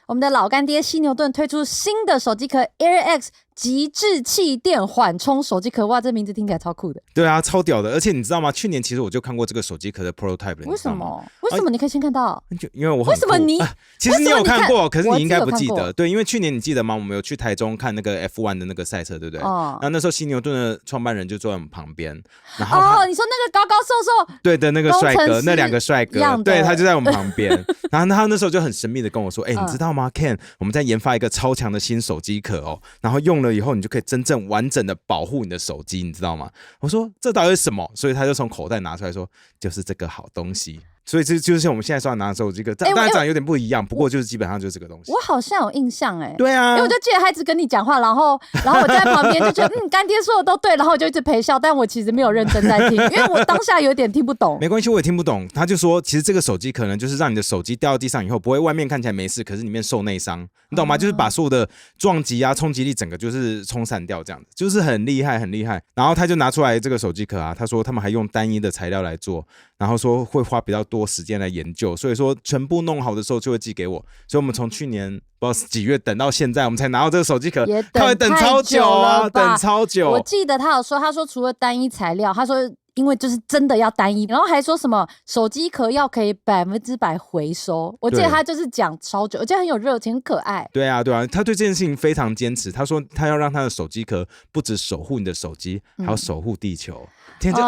我们的老干爹犀牛盾推出新的手机壳 AirX 极致气垫缓冲手机壳，哇，这名字听起来超酷的。对啊，超屌的。而且你知道吗？去年其实我就看过这个手机壳的 prototype 了。为什么？为什么你可以先看到？因为我很酷。为什么你？其实你有看过，可是你应该不记得。对，因为去年你记得吗？我们有去台中看那个 F1 的那个赛车，对不对？然后那时候犀牛盾的创办人就坐在我们旁边。然后你说那个高高瘦瘦，对的那个帅哥，那2个帅哥，对，他就在我们旁边。然后他那时候就很神秘的跟我说：“你知道吗 ，Ken， 我们在研发一个超强的新手机壳哦，然后用了以后，你就可以真正完整的保护你的手机，你知道吗？”我说：“这到底是什么？”所以他就从口袋拿出来说：“就是这个好东西。”所以这就是我们现在手上拿的手机壳，当然长得有点不一样，不过就是基本上就是这个东西。我好像有印象对啊，因为我就记得他一直跟你讲话，然后我在旁边就觉得干爹说的都对，然后我就一直陪笑，但我其实没有认真在听，因为我当下有点听不懂。没关系，我也听不懂。他就说，其实这个手机可能就是让你的手机掉到地上以后，不会外面看起来没事，可是里面受内伤，你懂吗？就是把所有的撞击啊、冲击力整个就是冲散掉，这样子就是很厉害，很厉害。然后他就拿出来这个手机壳啊，他说他们还用单一的材料来做，然后说会花比较多时间来研究。所以说全部弄好的时候就会寄给我，所以我们从去年不知道几月等到现在，我们才拿到这个手机壳，也等超久啊，等超久。我记得他有说，他说除了单一材料，他说因为就是真的要单一，然后还说什么手机壳要可以100%回收。我记得他就是讲超久，而且很有热情，很可爱。对啊，对啊，他对这件事情非常坚持。他说他要让他的手机壳不只守护你的手机，还要守护地球。天就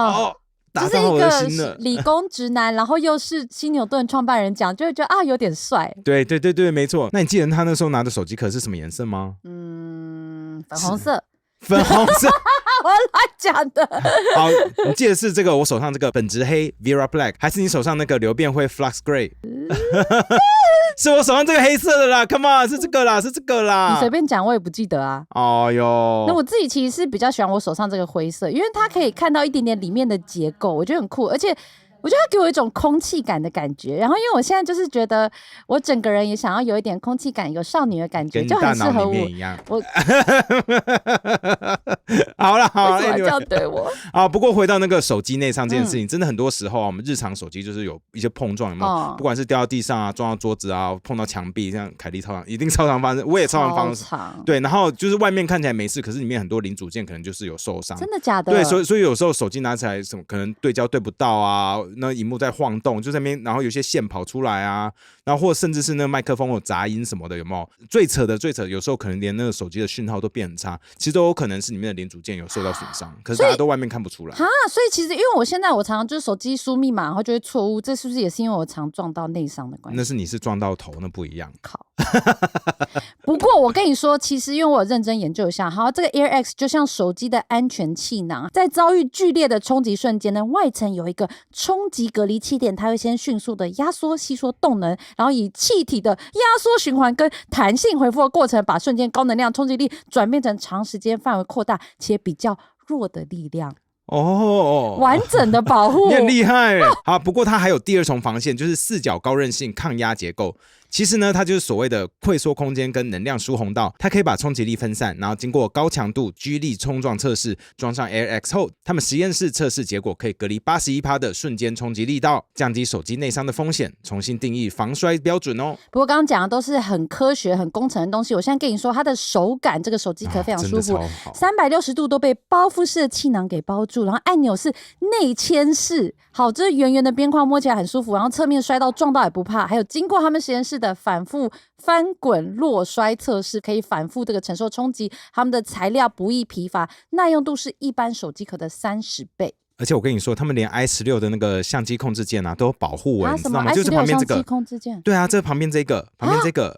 打到我的心了。就是一个理工直男，然后又是犀牛盾创办人讲，就会觉得有点帅。对对对对，没错。那你记得他那时候拿的手机壳是什么颜色吗？粉红色。粉红色。我乱讲的。好，你记得是这个我手上这个本质黑 Vera Black， 还是你手上那个流变灰 Flux Gray？是我手上这个黑色的啦 ，Come on， 是这个啦，是这个啦。你随便讲，我也不记得啊。哦哟，那我自己其实是比较喜欢我手上这个灰色，因为它可以看到一点点里面的结构，我觉得很酷，而且我觉得它给我一种空气感的感觉。然后因为我现在就是觉得我整个人也想要有一点空气感，有少女的感觉，就很适合我。我好了好了，为什么这样对我？不过回到那个手机内伤这件事情，真的很多时候我们日常手机就是有一些碰撞，有没有？不管是掉到地上啊，撞到桌子啊，碰到墙壁，像凯莉超常，一定超常发生，我也超常发生。对，然后就是外面看起来没事，可是里面很多零组件可能就是有受伤。真的假的？对，所以有时候手机拿起来什么可能对焦对不到啊，那萤幕在晃动，就在那边，然后有些线跑出来啊，然后或甚至是那个麦克风有杂音什么的，有没有？最扯，有时候可能连那个手机的讯号都变很差，其实都有可能是里面的零组件有受到损伤，可是大家都外面看不出来。所以其实因为我现在我常常就是手机输密码，然后就会错误，这是不是也是因为我常撞到内伤的关系？那是你是撞到头，那不一样。靠！不过我跟你说，其实因为我认真研究一下，这个 AirX 就像手机的安全气囊，在遭遇剧烈的冲击瞬间呢，外层有一个冲击隔离气垫，它会先迅速的压缩吸收动能，然后以气体的压缩循环跟弹性回复的过程，把瞬间高能量冲击力转变成长时间范围扩大且比较弱的力量。完整的保护。你很厉害。好，不过它还有第二重防线，就是四角高韧性抗压结构。其实呢，它就是所谓的溃缩空间跟能量疏洪道，它可以把冲击力分散，然后经过高强度居力冲撞测试，装上 AirX 后，他们实验室测试结果可以隔离 81% 的瞬间冲击力道，降低手机内伤的风险，重新定义防摔标准哦。不过刚刚讲的都是很科学、很工程的东西，我现在跟你说，它的手感，这个手机壳非常舒服，360度都被包覆式的气囊给包住，然后按钮是内嵌式，好，这圆圆的边框摸起来很舒服，然后侧面摔到撞到也不怕，还有经过他们实验室的反复翻滚落摔测试，可以反复这个承受冲击，他们的材料不易疲乏，耐用度是一般手机壳的30倍。而且我跟你说，他们连 i16 的那个相机控制键都有保护你知道吗？就是旁边这个相机控制键。对啊，这旁边这个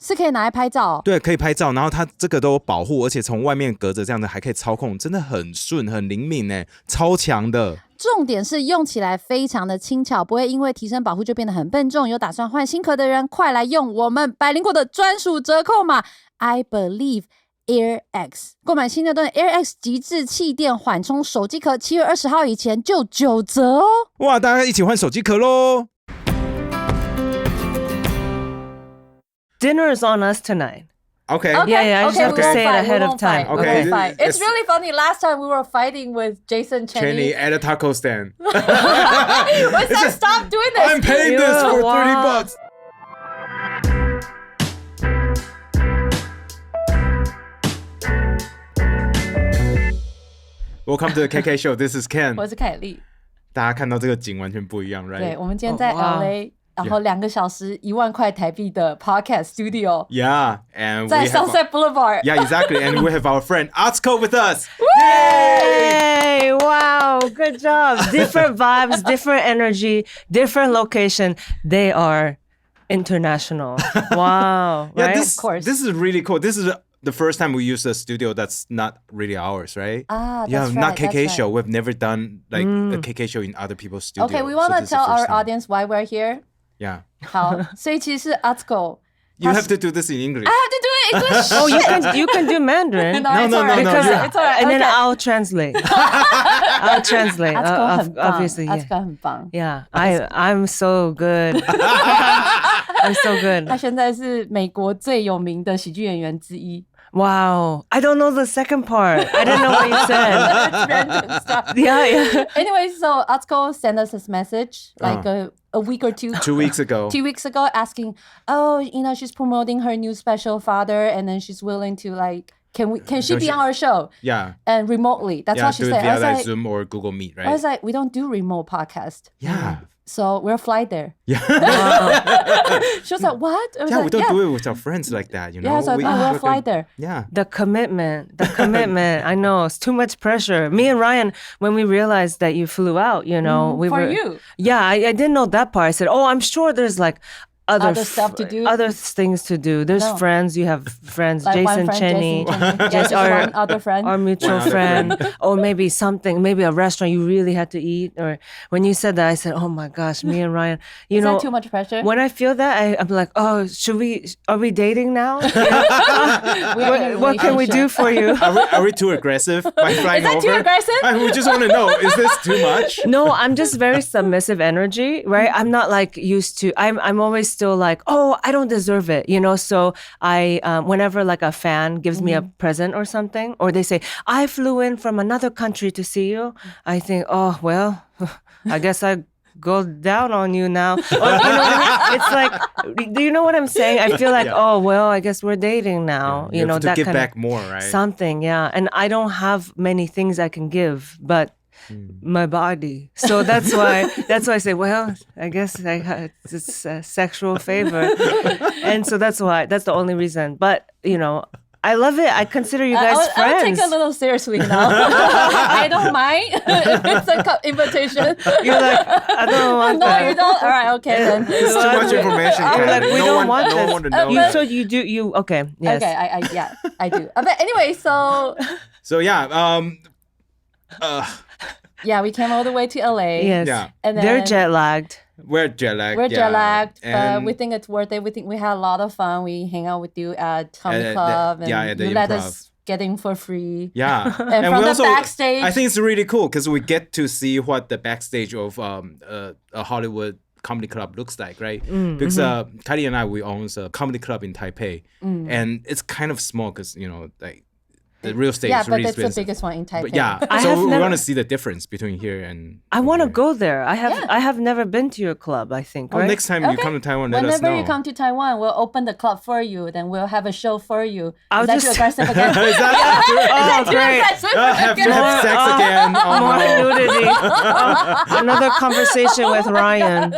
是可以拿来拍照对，可以拍照，然后它这个都有保护，而且从外面隔着这样的还可以操控，真的很顺很灵敏超强的。重点是用起来非常的轻巧，不会因为提升保护就变得很笨重。有打算换新壳的人，快来用我们百灵果的专属折扣码 ibelieveairx， 购买新牛顿 AirX 极致气垫缓冲手机壳，7月20号以前就9折哦！哇，大家一起换手机壳咯！ Dinner is on us tonight. Okay. Yeah, I just have to say it ahead of time. Okay. It's really funny. Last time we were fighting with Jason Cheney at a taco stand. What's that? Stop doing this. I'm paying this for $30. Welcome to the kkshow. This is Ken. 我是凯莉。大家看到这个景完全不一样 ，right？ 对，我们今天在 LA，、然后2个小时1万块台币的 podcast studio。 Yeah, and 在 we have Sunset Boulevard。 Yeah, exactly. And we have our friend Atsuko with us. Hey, wow, good job. Different vibes, different energy, different location. They are international. Wow. Yeah, right? this, Of course. This is really cool. This is the first time we use a studio that's not really ours, right? That's yeah, right, not that's kkshow. right. We've never done like a kkshow in other people's studio. Okay, we want so to this is the tell first our time. audience why we're here. Yeah. 好，所以其实是 Atsuko。 You have to do this in English. I have to do it in English. Oh, you can do Mandarin. No, it's no, alright. no, Because, yeah. It's alright. and then Okay. I'll translate. I'll translate. Atsuko 很棒 Obviously, yeah. Atsuko 很棒。 Yeah, I'm so good. I'm so 他 good. 现在是美国最有名的喜剧演员之一。 Wow. I don't know the second part. I didn't know what you said. It's random stuff. Yeah. Anyway, so Atsuko sent us this message like a week or two. 2 weeks ago. 2 weeks ago, asking, she's promoting her new special Father, and then she's willing to like, can she be on our show? Yeah. And remotely. That's Yeah, what she do it said. I via was like like, Zoom or Google Meet, right? I was like, we don't do remote podcast. Yeah. So we'll fly there. Yeah. She was like, what? I was Yeah, like, we don't do it with our friends like that, you know? Yeah, so we'll fly there. Yeah. The commitment. I know it's too much pressure. Me and Ryan, when we realized that you flew out, we for were. you. Yeah, I didn't know that part. I said, oh, I'm sure there's like Other stuff to do? Other things to do. There's No. friends. You have friends, Like Jason one friend, Cheney. Yeah, just our- one other friend. Our mutual One other friend, or maybe something, maybe a restaurant you really had to eat. Or when you said that, I said, "Oh my gosh, me and Ryan." Is that too much pressure? When I feel that, I'm like, "Oh, are we dating now? We're in a what can we do relationship. for you?" Are we too aggressive by flying Is that over? too aggressive? We just want to know, is this too much? No, I'm just very submissive energy, right? I'm not like used to. I'm always still like, oh, I don't deserve it, So I, whenever like a fan gives me a present or something, or they say I flew in from another country to see you, I think, oh well, I guess I go down on you now. Or, it's like, do you know what I'm saying? I feel like, oh well, I guess we're dating now. You have to that give kind back of more, right? something, yeah. And I don't have many things I can give, but my body. So that's why I say, well, I guess it's a sexual favor. And so that's the only reason. But, I love it. I consider you guys I'll friends. take it a little seriously now. I don't mind. It's a invitation. You're like, I don't want No, that. you don't? All right, okay then. It's too much information, You're Kat. like, we no don't one, want no this. one want to know. But- So you okay. Yes. Okay, I do. But anyway, so So yeah, yeah, we came all the way to LA. Yes. Yeah. And then They're jet lagged. we're jet lagged. We're jet lagged, but And we think it's worth it. We think we had a lot of fun. We hang out with you at Comedy At Club, the- and at the you let Improv. us get in for free. yeah, And from we the also, backstage- I think it's really cool because we get to see what the backstage of a Hollywood comedy club looks like, right? Because Kylie and I, we own a comedy club in Taipei, and it's kind of small because like the real estate Yeah, is but really it's the expensive. biggest one in Taipei. But yeah, I so have we never- want to see the difference between here and. I want to here. go there. I have never been to your club, I think, Oh, right? next time you Okay. come to Taiwan, let us Whenever know. you come to Taiwan, we'll open the club for you. Then we'll have a show for you. I'll Is that just- too aggressive again? Is that true? Oh, Too great. aggressive Have to again? have sex again. Oh, More no. nudity. Another conversation with Ryan. Too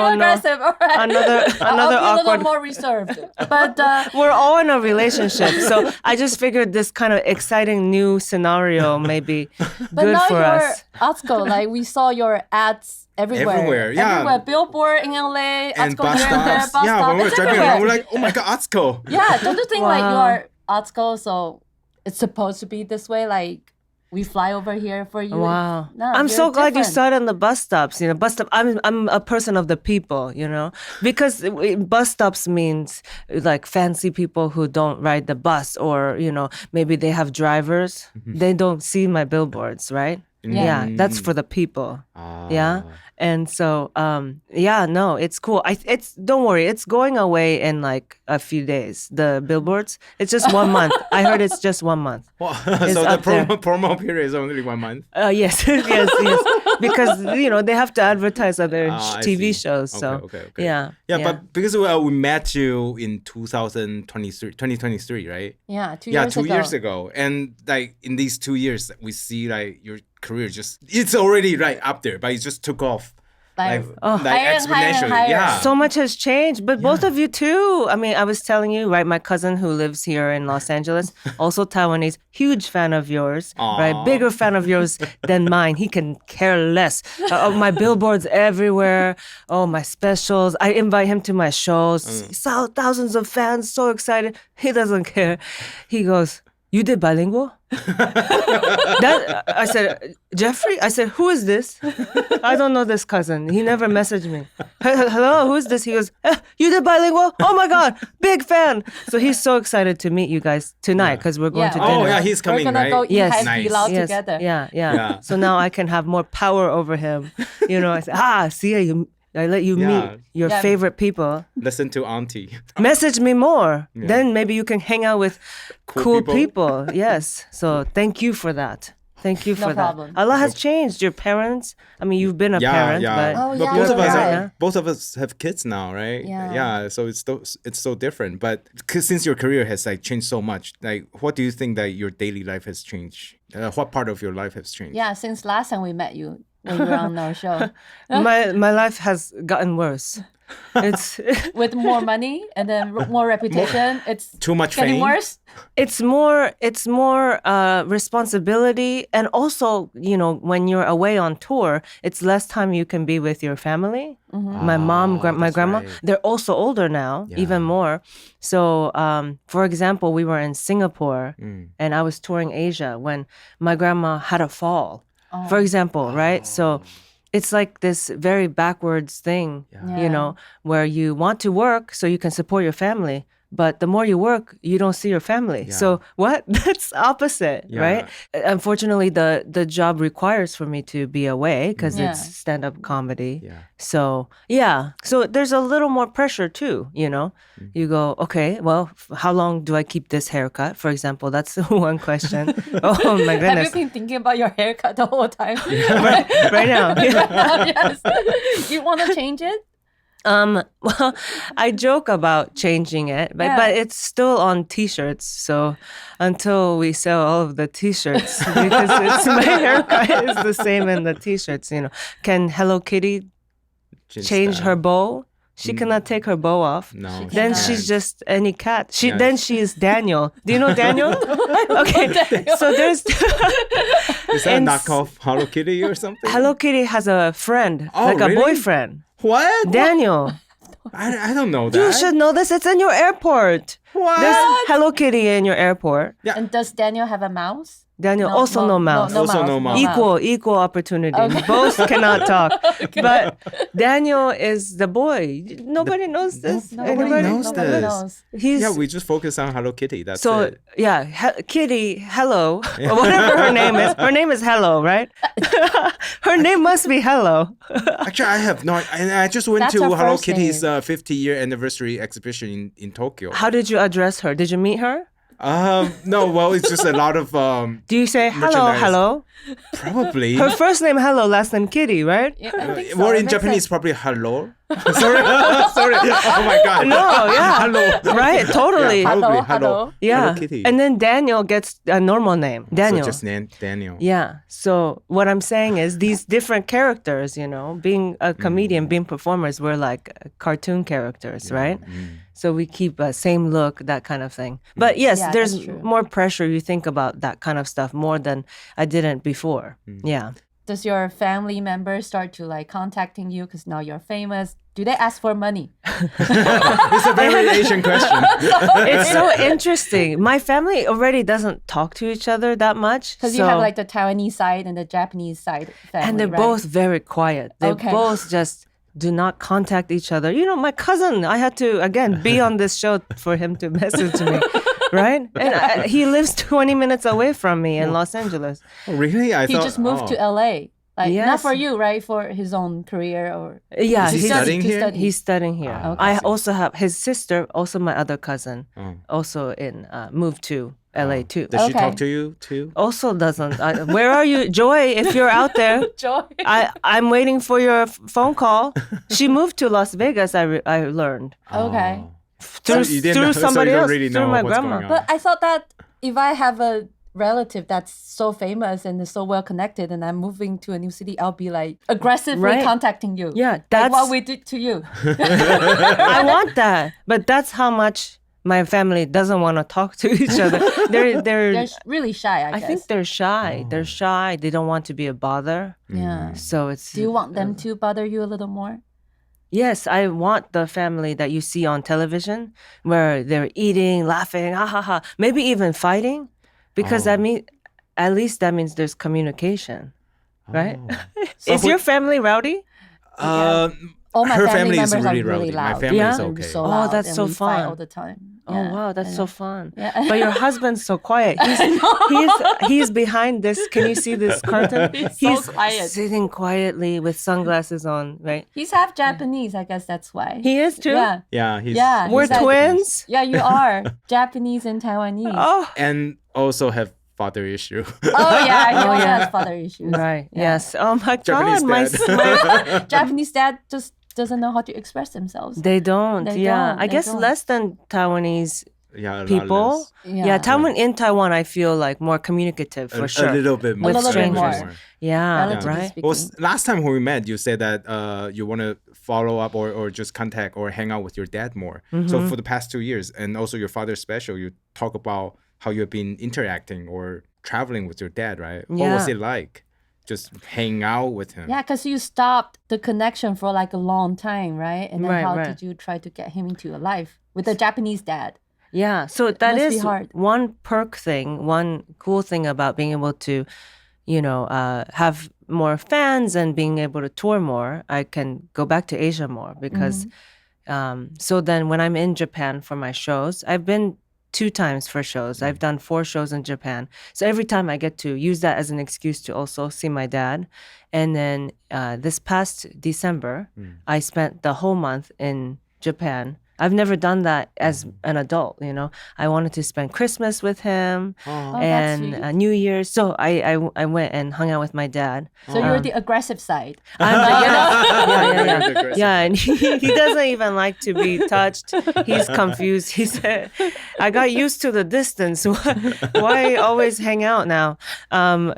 no. aggressive. All right. Another I'll be a little awkward. more reserved. But We're all in a relationship, so I just figured this kind of exciting new scenario may be but good now for you're us. Atsuko. Like we saw your ads everywhere. Everywhere, yeah. Everywhere. Billboard in LA. And Atsuko bus here and there. stops. Bus Yeah, stop. when we're It's driving everywhere. around, we're like, oh my God, Atsuko. Yeah, don't you think like you Wow. are Atsuko, so it's supposed to be this way? Like we fly over here for you. Wow. No, I'm you're so glad you different. saw it on the bus stops. Bus stop. I'm a person of the people, because bus stops means like fancy people who don't ride the bus, or maybe they have drivers. They don't see my billboards, right? Yeah, that's for the people. Yeah. And so, no, it's cool. Don't worry, it's going away in like a few days. The billboards, it's just 1 month. I heard it's just 1 month. Well, so the promo period is only 1 month? Yes. Because, they have to advertise other TV shows. So, okay. Yeah. But because we met you in 2023, right? Yeah, 2 years ago. And like in these 2 years, we see like your career it's already right up there, but it just took off. Like exponentially. Yeah. So much has changed, but both of you too. I mean, I was telling you, right? My cousin who lives here in Los Angeles, also Taiwanese, huge fan of yours, right? Bigger fan of yours than mine. He can care less. My billboards everywhere. Oh, my specials. I invite him to my shows. Thousands of fans, so excited. He doesn't care. He goes, "You did Bailingguo?" I said, "Jeffrey?" I said, "Who is this?" I don't know this cousin. He never messaged me. "Hello, who is this?" He goes, "You did Bailingguo? Oh my God, big fan." So he's so excited to meet you guys tonight because we're going to dinner. Oh, yeah, he's coming, we're gonna right? go eat Haidilao together. Yeah. So now I can have more power over him. I said, see, I let you meet your favorite people. Listen to auntie. Message me more. Yeah. Then maybe you can hang out with cool people. Yes. So thank you for that. Thank you for that. Problem. A lot has changed. Your parents, I mean, you've been a parent, but both of us have kids now, right? Yeah. So it's so different. But since your career has like changed so much, like what do you think that your daily life has changed? What part of your life has changed? Yeah, since last time we met you when you were on our show. My life has gotten worse. It's with more money and then more reputation. It's too much getting fame. Worse. It's more responsibility, and also when you're away on tour, it's less time you can be with your family. Mm-hmm. My mom, my grandma, right. They're also older now, even more. So, for example, we were in Singapore, and I was touring Asia when my grandma had a fall. For example, right? So. It's like this very backwards thing, where you want to work so you can support your family. But the more you work, you don't see your family. Yeah. So what? That's opposite, right? Unfortunately, the job requires for me to be away because it's stand-up comedy. Yeah. So, So there's a little more pressure too, You go, okay, well, how long do I keep this haircut? For example, that's one question. Oh my goodness. Have you been thinking about your haircut the whole time? Right now. Yes. You want to change it? Well, I joke about changing it, but it's still on t-shirts. So until we sell all of the t-shirts, because my haircut is the same in the t-shirts, Can Hello Kitty change her bow? She cannot take her bow off. No. Then she's just any cat. Then she is Daniel. Do you know Daniel? Okay. Daniel. So there's... Is that a knockoff Hello Kitty or something? Hello Kitty has a friend, a boyfriend. What? Daniel. I don't know that. You should know this. It's in your airport. What? There's Hello Kitty in your airport. Yeah. And does Daniel have a mouse? Daniel no mouse. No mouse. Equal opportunity. Okay. Both cannot talk. Okay. But Daniel is the boy. Nobody knows this. Nobody knows this. We just focus on Hello Kitty. That's so, it. Kitty, hello. Or whatever her name is. Her name is Hello, right? Her name must be Hello. Actually, I have no. I just went to Hello Kitty's 50-year anniversary exhibition in Tokyo. How did you address her? Did you meet her? No, well, it's just a lot of Do you say hello? Probably. Her first name hello, last name Kitty, right? Yeah, I think so. Well, in Japanese, probably hello. Sorry. Oh my God. No, yeah. Hello. Right, totally. Yeah, probably hello. Yeah. Hello Kitty. And then Daniel gets a normal name. Daniel. So just Daniel. Yeah. So what I'm saying is these different characters, being a comedian, being performers, we're like cartoon characters, right? So we keep a same look, that kind of thing. But yes, there's more pressure. You think about that kind of stuff more than I didn't before. Yeah. Does your family members start to contacting you because now you're famous? Do they ask for money? It's a very Asian question. It's so interesting. My family already doesn't talk to each other that much. Because you have the Taiwanese side and the Japanese side family, and they're both very quiet. They both just do not contact each other. My cousin, I had to, again, be on this show for him to message me. right? And he lives 20 minutes away from me in Los Angeles. Oh, really? I He thought just moved to LA. Like Yes. not for you, right? For his own career or Yeah, Is he studying here? He's studying here. Oh, I okay. also have his sister, also my other cousin, also moved to LA too. Does she Okay. talk to you too? Also doesn't. Where are you, Joy? If you're out there, Joy. I'm waiting for your phone call. She moved to Las Vegas. I learned Okay. through, you didn't through know- so somebody you don't else, really through know my what's grandma. going on. But I thought that if I have a relative that's so famous and is so well connected and I'm moving to a new city, I'll be like aggressively Right. contacting you. Yeah, Like that's what we did to you. I want that, but that's how much my family doesn't want to talk to each other. They're They're really shy, I guess. I think they're shy. They're shy. They don't want to be a bother. Yeah. So it's. Do you want them to bother you a little more? Yes, I want the family that you see on television where they're eating, laughing, ha ha ha, maybe even fighting, because that means at least that means there's communication, right? So Is your family rowdy? All my her family is members really are really rowdy. My loud. family is Yeah? okay. So Oh, loud, that's and so we fight fun. all the time. Oh Yeah. wow, that's so fun. Yeah. But your husband's so quiet. He's behind this. Can you see this curtain? He's so quiet. Sitting quietly with sunglasses on, right? He's half Japanese, I guess that's why. He is too. Yeah. Yeah, he's Yeah, We're he's like- twins. Yeah, you are. Japanese and Taiwanese. Oh, and also have father issue. Oh, yeah, he also yeah. has father issues. right. Yes. Oh my Japanese God, my dad. Japanese dad just doesn't know how to express themselves. They don't. They yeah. don't, I they guess don't. less than Taiwanese Yeah, a lot people. less. Yeah. Taiwan in Taiwan, I feel like more communicative for sure. A little bit more. With little bit strangers. more. Yeah. Relatively Right. speaking. Well, last time when we met, you said that you want to follow up or just contact or hang out with your dad more. So for the past 2 years, and also your father's special, you talk about how you've been interacting or traveling with your dad, right? What was Yeah. it like? Just hanging out with him. Yeah, because you stopped the connection for like a long time, right? And then Right, how right. did you try to get him into your life with a Japanese dad? Yeah, so that must be is hard. one perk thing, one cool thing about being able to, have more fans and being able to tour more. I can go back to Asia more because, so then when I'm in Japan for my shows, I've been 2 times for shows. I've done 4 shows in Japan. So every time I get to use that as an excuse to also see my dad. And then this past December, I spent the whole month in Japan. I've never done that as an adult, I wanted to spend Christmas with him Oh, that's and sweet. New Year's. So I went and hung out with my dad. So you're the aggressive side. Aggressive. Yeah, and he doesn't even like to be touched. He's confused. He said, I got used to the distance. Why always hang out now?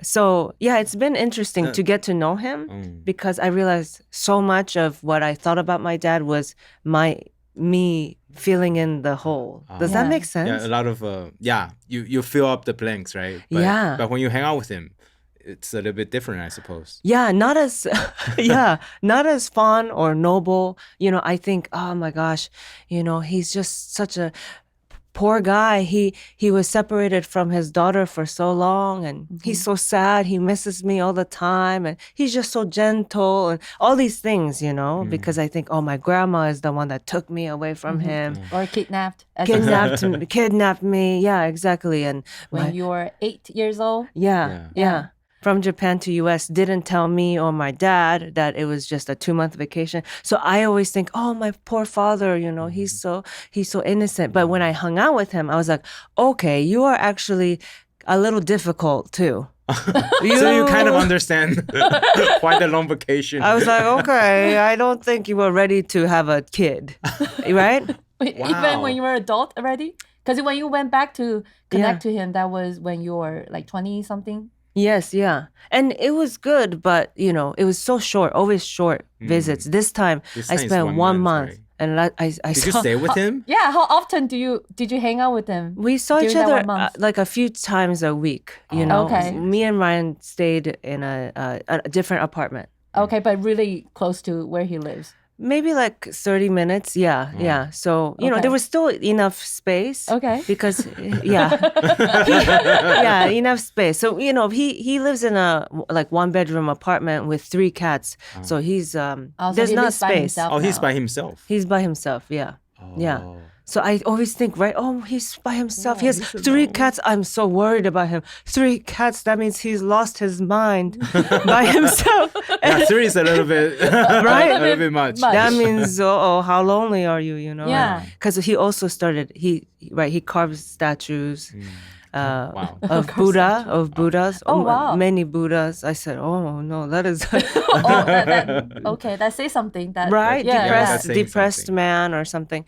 So yeah, it's been interesting to get to know him because I realized so much of what I thought about my dad was me filling in the hole. Does that Yeah. make sense? Yeah, a lot of you fill up the blanks, right? Yeah. But when you hang out with him, it's a little bit different, I suppose. Yeah, not as not as fun or noble. I think, oh my gosh, he's just such a poor guy. He was separated from his daughter for so long and he's so sad. He misses me all the time and he's just so gentle and all these things, because I think, oh, my grandma is the one that took me away from him. Or kidnapped. As you said, Kidnapped me. Yeah, exactly. And when you were 8 years old. yeah. From Japan to US, didn't tell me or my dad that it was just a 2-month vacation. So I always think, oh, my poor father, he's so innocent. But when I hung out with him, I was like, okay, you are actually a little difficult too. So you kind of understand why the long vacation. I was like, okay, I don't think you were ready to have a kid, right? Even when you were adult already? Because when you went back to connect to him, that was when you were like 20-something? Yes, yeah. And it was good, but, it was so short, always short visits. This time, This I time is spent 1 1 month, month. right? And I Did you saw... stay with him? Yeah, how often did you hang out with him? We saw each during that other 1 month? like a few times a week, Okay. Me and Ryan stayed in a different apartment. Okay, but really close to where he lives. Maybe like 30 minutes. Yeah. So, Okay. there was still enough space. Okay. Because, enough space. So, he lives in a like 1-bedroom apartment with 3 cats. So he's, Oh, so there's he not lives by space. himself Oh, he's now. by himself. He's by himself. Yeah. Yeah. So I always think, right? Oh, he's by himself. He has 3 cats. I'm so worried about him. 3 cats. That means he's lost his mind by himself. Yeah, 3 is a little bit Right? a little bit much. That means, how lonely are you? You know? Yeah. Because he also started. He carves statues. Wow. Of Buddhas. Oh, wow. Many Buddhas. I said, oh no, that is Okay, that says something. That right. Yeah, that's saying Depressed something. man or something.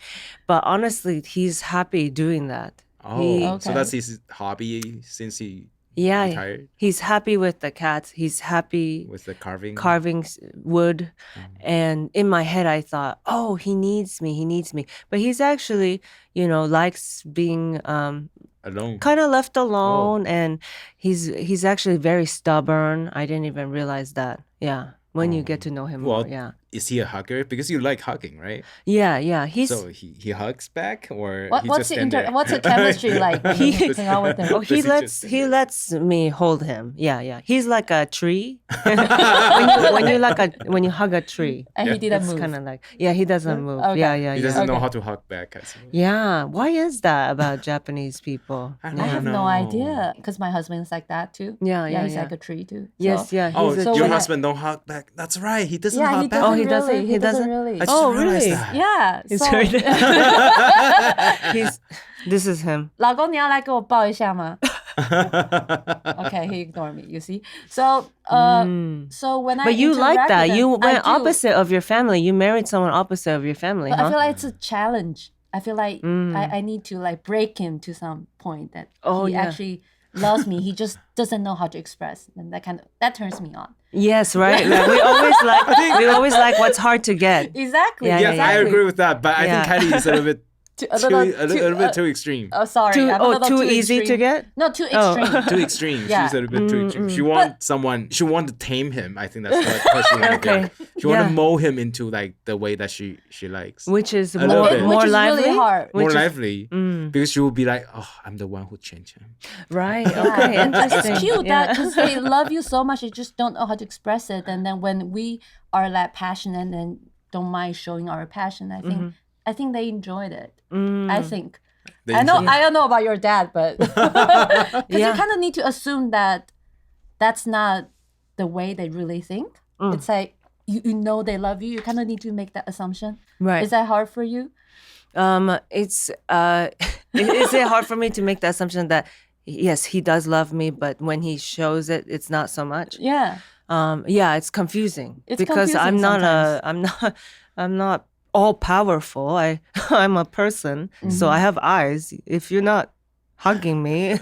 But honestly, he's happy doing that. Oh, so Okay. that's his hobby since he Yeah, retired he's happy with the cats. He's happy with the carving. carving wood. And in my head, I thought, oh, he needs me. But he's actually, likes being Alone. kind of left alone, and he's actually very stubborn. I didn't even realize that. Yeah, when you get to know him Well, more. Yeah, is he a hugger? Because you like hugging, right? yeah. He's So he hugs back, or he What's just the stand there? what's the chemistry like when you hang out with him? oh, he Does he lets me hold him. Yeah. He's like a tree. when you hug a tree, And he didn't it's move. kind of like he doesn't move. Okay. Yeah. He doesn't know Okay. how to hug back. I suppose. Yeah, why is that about Japanese people? I I have no know. idea because my husband's like that too. Yeah, He's yeah. like a tree too. Yes, So- yeah. Oh, he's a So your when I- husband don't hug back. That's right. He doesn't Yeah, hug he back. doesn't Oh, he really. doesn't? He He doesn't doesn't? really. I just Oh, realized really? that. Yeah. It's so- weird. This is him. 老公，你要来给我抱一下吗？ Okay, he ignored me. You see, so so when I But you like interact that. with him, You I went do. opposite of your family. You married someone opposite of your family, But huh? I feel like it's a challenge. I feel like I need to like break him to some point that Oh, he yeah. actually loves me. He just doesn't know how to express, and that turns me on. Yes, right. Like, we always like what's hard to get. Exactly. Yeah, Yeah, yeah, I exactly. agree with that. But I think Yeah. Kylie is a little bit A too, little- a little bit too extreme. Oh, sorry. I'm a little Too easy extreme. to get? No, too Oh. extreme. Too extreme. Yeah. She's a little bit too extreme. She wants someone. She want to tame him. I think that's what she want to Okay. do. She want Yeah. to mold him into like the way that she likes. Which is A little more, bit. more Which is lively. really hard. More which is- lively, because she will be like, "Oh, I'm the one who changed him." Right. Okay. Interesting. It's cute Yeah. that because they love you so much, they just don't know how to express it. And then when we are like passionate and don't mind showing our passion, I think they enjoyed it. I think. They I know. enjoy- I don't know about your dad, but because you Yeah. kind of need to assume that that's not the way they really think. It's like you know they love you. You kind of need to make that assumption. Right. Is that hard for you? It's is it hard for me to make the assumption that yes, he does love me, but when he shows it, it's not so much. Yeah. Yeah, it's confusing It's because confusing I'm not all powerful. I'm a person, so I have eyes. If you're not hugging me,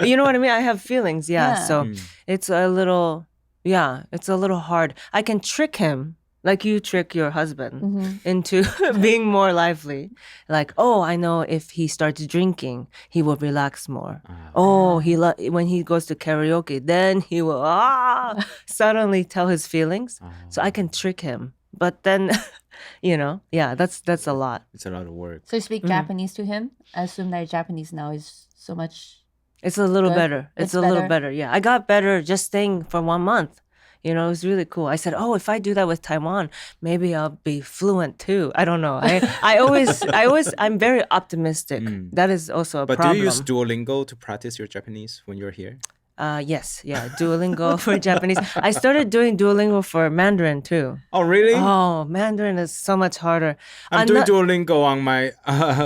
you know what I mean? I have feelings. Yeah. Yeah. So it's a little hard. I can trick him. Like you trick your husband into being more lively. Like, oh, I know if he starts drinking, he will relax more. Oh, when he goes to karaoke, then he will suddenly tell his feelings. So I can trick him. But then, that's a lot. It's a lot of work. So you speak Japanese to him? I assume that Japanese now is so much. It's a little Good. better. It's It's a little better. better. Yeah, I got better just staying for 1 month. It was really cool. I said, "Oh, if I do that with Taiwan, maybe I'll be fluent too." I don't know. I'm very optimistic. That is also a But problem. do you use Duolingo to practice your Japanese when you're here? Yes, yeah, Duolingo for Japanese. I started doing Duolingo for Mandarin too. Oh, really? Oh, Mandarin is so much harder. I'm doing Duolingo on my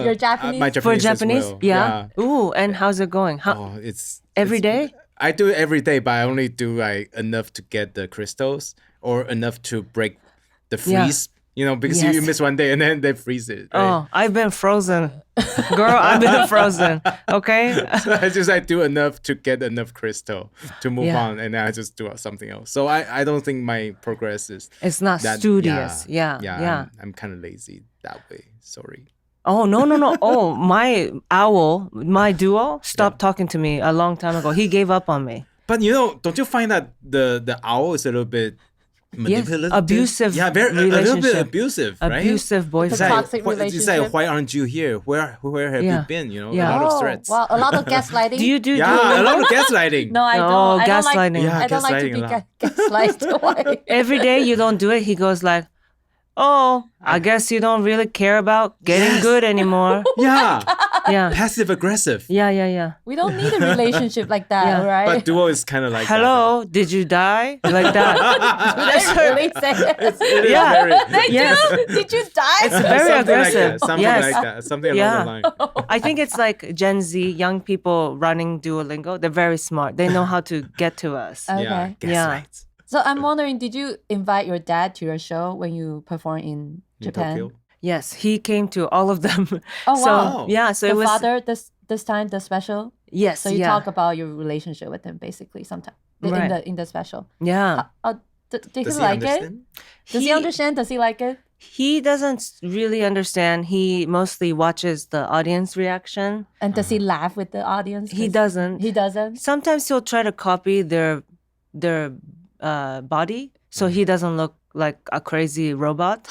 Your Japanese? my for Japanese Japanese. as well. Yeah. Ooh, and how's it going? Oh, it's Every it's- day? I do it every day, but I only do like enough to get the crystals or enough to break the Yeah. freeze. Because Yes. you miss one day and then they freeze it. Right? Oh, I've been frozen, girl. I've been frozen. Okay. So I just do enough to get enough crystal to move Yeah. on, and then I just do something else. So I don't think my progress is It's not that studious. Yeah, Yeah. I'm kind of lazy that way. Sorry. Oh, no. Oh, my owl, my duo, stopped talking to me a long time ago. He gave up on me. But don't you find that the owl is a little bit manipulative? abusive Yeah, a little bit relationship. abusive, right? Abusive It's boyfriend. toxic like, it's like, relationship. why aren't you here? Where have Yeah. you been? Yeah. A lot of Oh, threats. wow, a lot of gaslighting. Do you do Yeah, a Duolingo? lot of gaslighting. No, I don't. Oh, I don't gaslighting. Like, Yeah, I don't like to gaslighting be a lot. gaslighted. Every day you don't do it, he goes like, oh, I guess you don't really care about getting good anymore. Yeah. Yeah. Passive aggressive. Yeah. We don't need a relationship like that, Yeah. right? But duo is kind of like Hello, did you die? Like that. Do they really say it? that. It is Yeah. very, They do? Did you die? It's very something aggressive. Like that. Something Yes. like that. Something along Yeah. the line. I think it's like Gen Z, young people running Duolingo. They're very smart. They know how to get to us. Okay. Yeah. Yeah. Gaslight. So I'm wondering, did you invite your dad to your show when you perform in Japan? Tokyo? Yes, he came to all of them. Oh, So, wow. yeah, so The it was father this time, the special? Yes, So you yeah. talk about your relationship with him basically sometime Right. in the special. Yeah. Did Does he he like it? understand? Does he understand? Does he like it? He doesn't really understand. He mostly watches the audience reaction. And does he laugh with the audience? He doesn't. He doesn't? Sometimes he'll try to copy their body so he doesn't look like a crazy robot.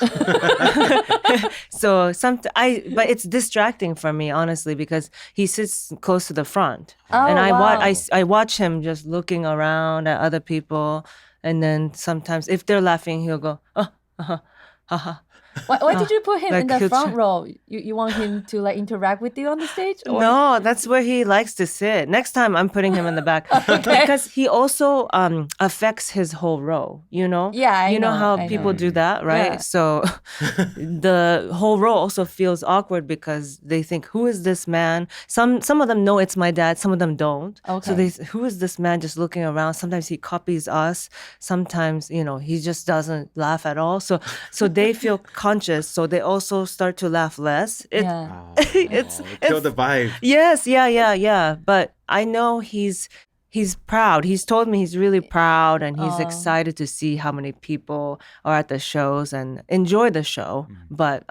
But it's distracting for me, honestly, because he sits close to the front. Oh, And wow. I watch him just looking around at other people. And then sometimes if they're laughing, he'll go, oh, haha. Why did you put him in Like the he'll front try- row? You want him to like interact with you on the stage? Or? No, that's where he likes to sit. Next time I'm putting him in the back. Because he also affects his whole row, you know? Yeah, I You know know, how I people know. do that, right? Yeah. So the whole row also feels awkward because they think, who is this man? Some of them know it's my dad, some of them don't. Okay. So they who is this man just looking around? Sometimes he copies us. Sometimes, he just doesn't laugh at all. So they feel conscious. So they also start to laugh less. Yeah. Kill the vibe. Yes, yeah. But I know he's proud. He's told me he's really proud and he's excited to see how many people are at the shows and enjoy the show. But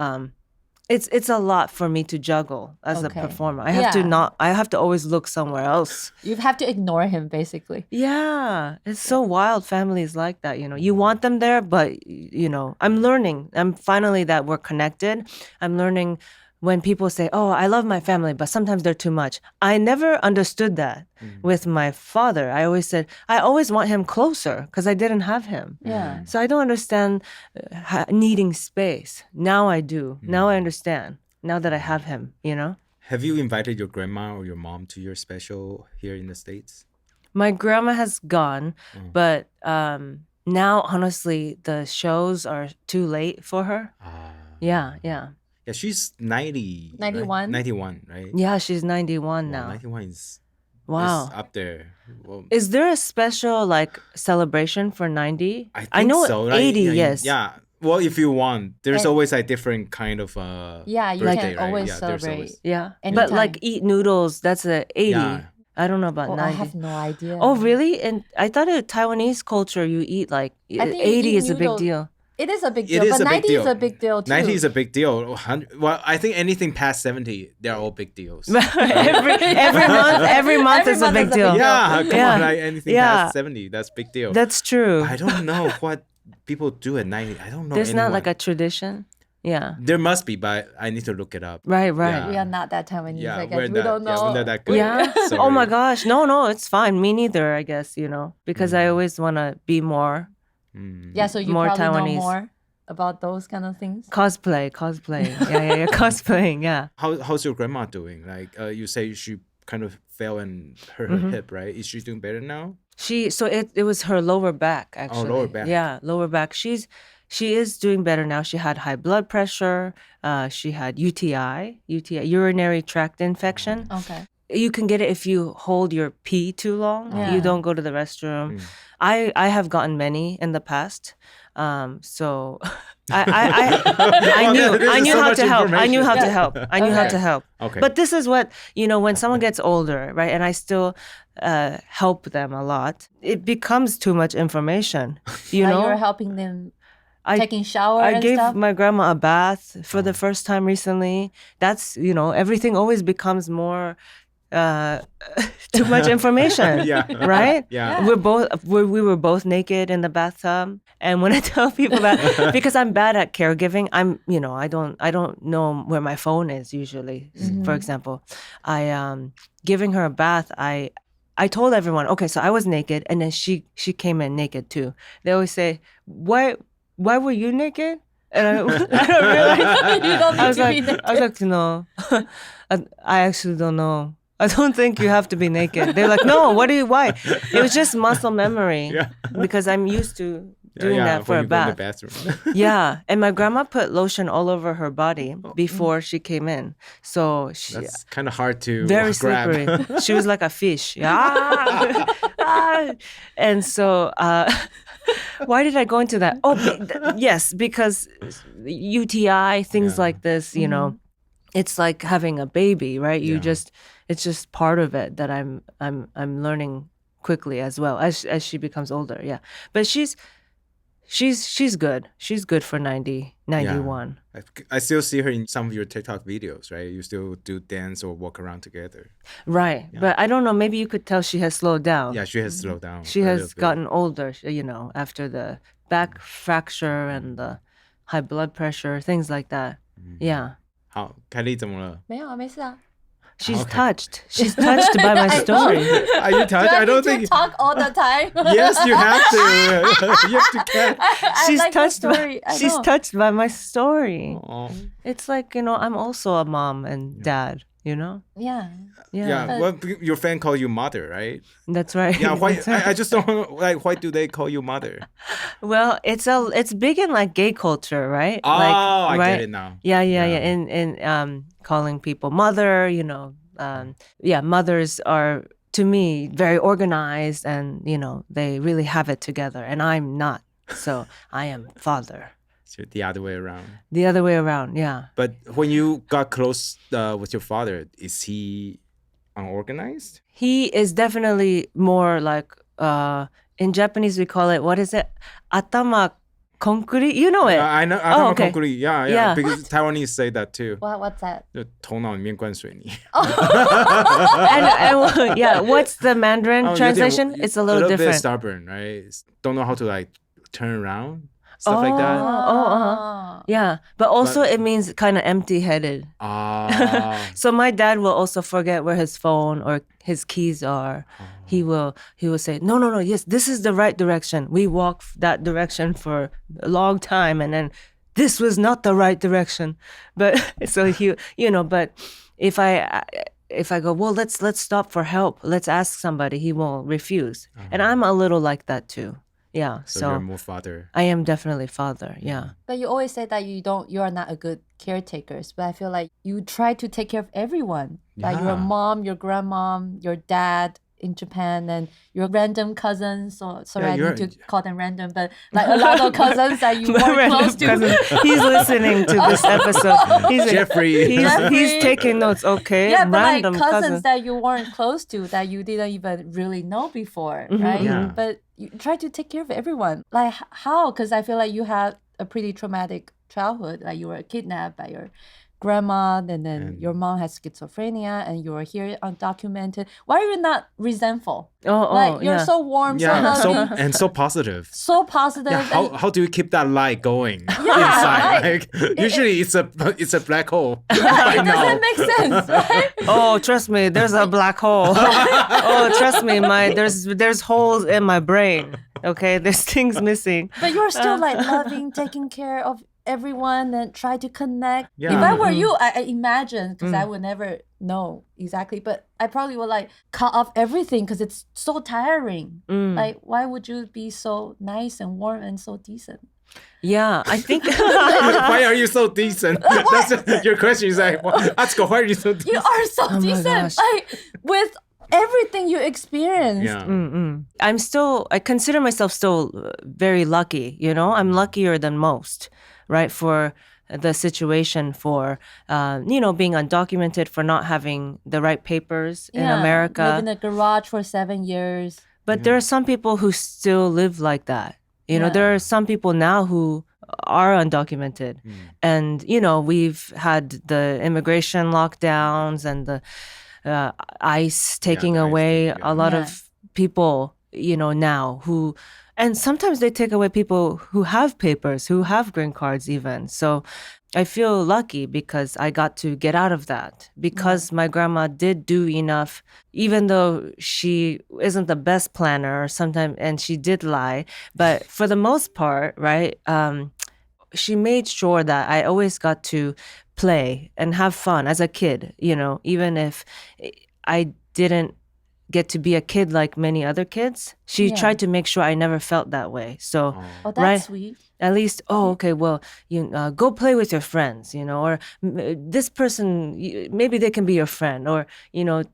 it's a lot for me to juggle as a Okay. performer. I have to always look somewhere else. You have to ignore him basically. Yeah, it's so wild. Families like that, You want them there, but I'm learning. I'm finally that we're connected. I'm learning when people say, "Oh, I love my family," but sometimes they're too much. I never understood that with my father. I always said, I always want him closer because I didn't have him. Yeah. So I don't understand needing space. Now I do. Now I understand. Now that I have him, Have you invited your grandma or your mom to your special here in the States? My grandma has gone, but now, honestly, the shows are too late for her. Yeah. Yeah, she's 90. 91? Right? 91, right? Yeah, she's 91 Wow, now. 91 is Wow. up there. Well, Is there a special celebration for 90? I think know so. 80, yeah, yes. Yeah. Well, if you want, there's And- always a different kind of Yeah, you birthday, can right? always Yeah, there's celebrate. always- Yeah. Anytime. But eat noodles, that's a 80. Yeah. I don't know about Oh, 90. I have no idea. Oh, really? And I thought in Taiwanese culture, you eat think you 80 eat is a big noodles. deal. It is a big It deal, is but a big 90 deal. is a big deal too. 90 is a big deal. Well, I think anything past 70, they're all big deals. every month is a month big is a deal. big Yeah, come Yeah. on, anything Yeah. past 70, that's big deal. That's true. I don't know what people do at 90. I don't know. There's not like anyone. a tradition. Yeah. There must be, but I need to look it up. Right. Yeah. We are not that Taiwanese, Yeah, I guess. we're We not, don't know. we're not that good. Yeah. Sorry. Oh my gosh. No, it's fine. Me neither, I guess, because I always want to be more Yeah, so you More probably Taiwanese. know more about those kind of things. cosplay. Yeah. Cosplaying. Yeah. How's your grandma doing? Like you say she kind of fell and hurt her hip, right? Is she doing better now? It was her lower back actually. lower back. Yeah, lower back. She is doing better now. She had high blood pressure. She had UTI, urinary tract infection. Okay. You can get it if you hold your pee too long. Yeah. You don't go to the restroom. I have gotten many in the past. So I knew how to help. I knew how to help. I knew how to help. Okay. But this is what, when someone gets older, right? And I still help them a lot. It becomes too much information, you Like know? you're helping them I- taking shower I and gave stuff? my grandma a bath for the first time recently. That's, everything always becomes more too much information. Yeah. Right? Yeah. We were both naked in the bathtub. And when I tell people that, because I'm bad at caregiving, I don't know where my phone is usually. For example, giving her a bath, I told everyone, okay, so I was naked, and then she came in naked too. They always say, why were you naked? And I don't realize. You don't need I was to be like, naked. I was like, no, I actually don't know. I don't think you have to be naked. They're like, no, why? It was just muscle memory because I'm used to doing that for a bath. Yeah. And my grandma put lotion all over her body before she came in. So That's kind of hard to very grab. slippery. She was like a fish. Yeah. And so why did I go into that? Oh, yes, because UTI, things like this, you know, it's like having a baby, right? It's just part of it that I'm learning quickly as well as she becomes older. Yeah. But she's good. She's good for 91. Yeah. I still see her in some of your TikTok videos, right? You still do dance or walk around together. Right. Yeah. But I don't know. Maybe you could tell she has slowed down. Yeah, she has slowed down. She has gotten older, you know, after the back fracture and the high blood pressure, things like that. Yeah. 好，凯莉怎么了？没有啊，没事啊。She's touched. She's touched by my story. Are you touched? I don't think. Talk all the time. Yes, you have to. You have to catch. She's like touched. She's touched by my story. Oh. It's like, you know, I'm also a mom and dad. You know? Yeah. Yeah. Well, your fan call you mother, right? That's right. Yeah. Why? That's right. I just don't like. Why do they call you mother? Well, it's big in like gay culture, right? Oh, like, I right? get it now. Yeah. In calling people mother, you know, mothers are to me very organized and, you know, they really have it together and I'm not. So I am father. So the other way around. The other way around, yeah. But when you got close with your father, is he unorganized? He is definitely more like, in Japanese we call it, what is it? Atama concrete? You know it. I know. Oh, okay. Concrete. Yeah. Because Taiwanese say that too. What's that? 就头脑里面灌水泥。and yeah, what's the Mandarin translation? It's a little different. Bit stubborn, right? Don't know how to like turn around. Stuff like that. Yeah, but also it means kind of empty-headed. So my dad will also forget where his phone or his keys are. He will say, no, yes, this is the right direction. We walk that direction for a long time, and then this was not the right direction. But so he, you know, but if I go, well, let's stop for help. Let's ask somebody. He will refuse, and I'm a little like that too. Yeah, so you're more father. I am definitely father. Yeah. But you always say that you are not a good caretaker. But I feel like you try to take care of everyone. Like your mom, your grandmom, your dad in Japan, and your random cousins. So sorry, I need to call them random, but like a lot of cousins that you weren't close to. He's listening to this episode. He's Jeffrey. He's taking notes. Okay. Yeah, but random like cousins that you weren't close to, that you didn't even really know before, right? Yeah. But you try to take care of everyone. Like how? Because I feel like you had a pretty traumatic childhood. Like you were kidnapped by your grandma, and then your mom has schizophrenia, and you were here undocumented. Why are you not resentful? You're so warm, so loving, and so positive. So positive. Yeah, how do you keep that light going inside? Like, usually it's a black hole. It doesn't make sense, right? Oh, trust me, there's a black hole. Oh, trust me, there's holes in my brain. Okay, there's things missing. But you're still like loving, taking care of everyone and try to connect. Yeah. If I were you, I imagine, because I would never know exactly, but I probably would like cut off everything because it's so tiring. Like, why would you be so nice and warm and so decent? Yeah, I think. Why are you so decent? That's your question is like, Atsuko, why are you so decent? You are so decent. Like, with everything you experienced. Yeah. I consider myself still very lucky, you know? I'm luckier than most, right? For the situation, for, being undocumented, for not having the right papers in America. Live in a garage for 7 years. But there are some people who still live like that. You know, there are some people now who are undocumented. And, we've had the immigration lockdowns and the ICE taking away a lot of people, now who, and sometimes they take away people who have papers, who have green cards even. So I feel lucky because I got to get out of that because my grandma did do enough, even though she isn't the best planner sometimes, and she did lie. But for the most part, right, she made sure that I always got to play and have fun as a kid, even if I didn't get to be a kid like many other kids. She tried to make sure I never felt that way. So, that's sweet. At least, okay, well, go play with your friends, or this person, maybe they can be your friend, or,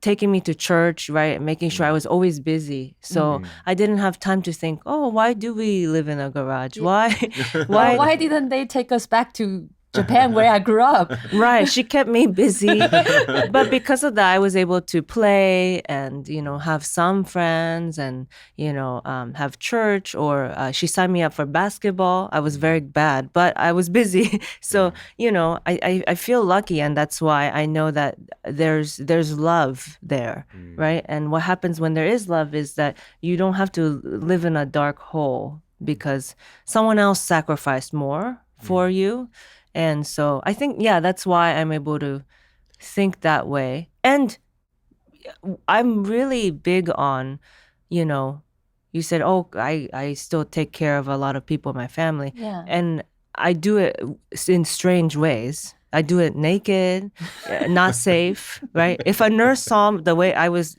taking me to church, right, making sure I was always busy. So I didn't have time to think, why do we live in a garage? Why didn't they take us back to Japan where I grew up? Right. She kept me busy. But because of that, I was able to play and, have some friends and, have church, or she signed me up for basketball. I was very bad, but I was busy. So, I feel lucky. And that's why I know that there's love there, right? And what happens when there is love is that you don't have to live in a dark hole because someone else sacrificed more for you. And so I think, that's why I'm able to think that way. And I'm really big on, you said, I still take care of a lot of people in my family. Yeah. And I do it in strange ways. I do it naked, not safe, right? If a nurse saw the way I was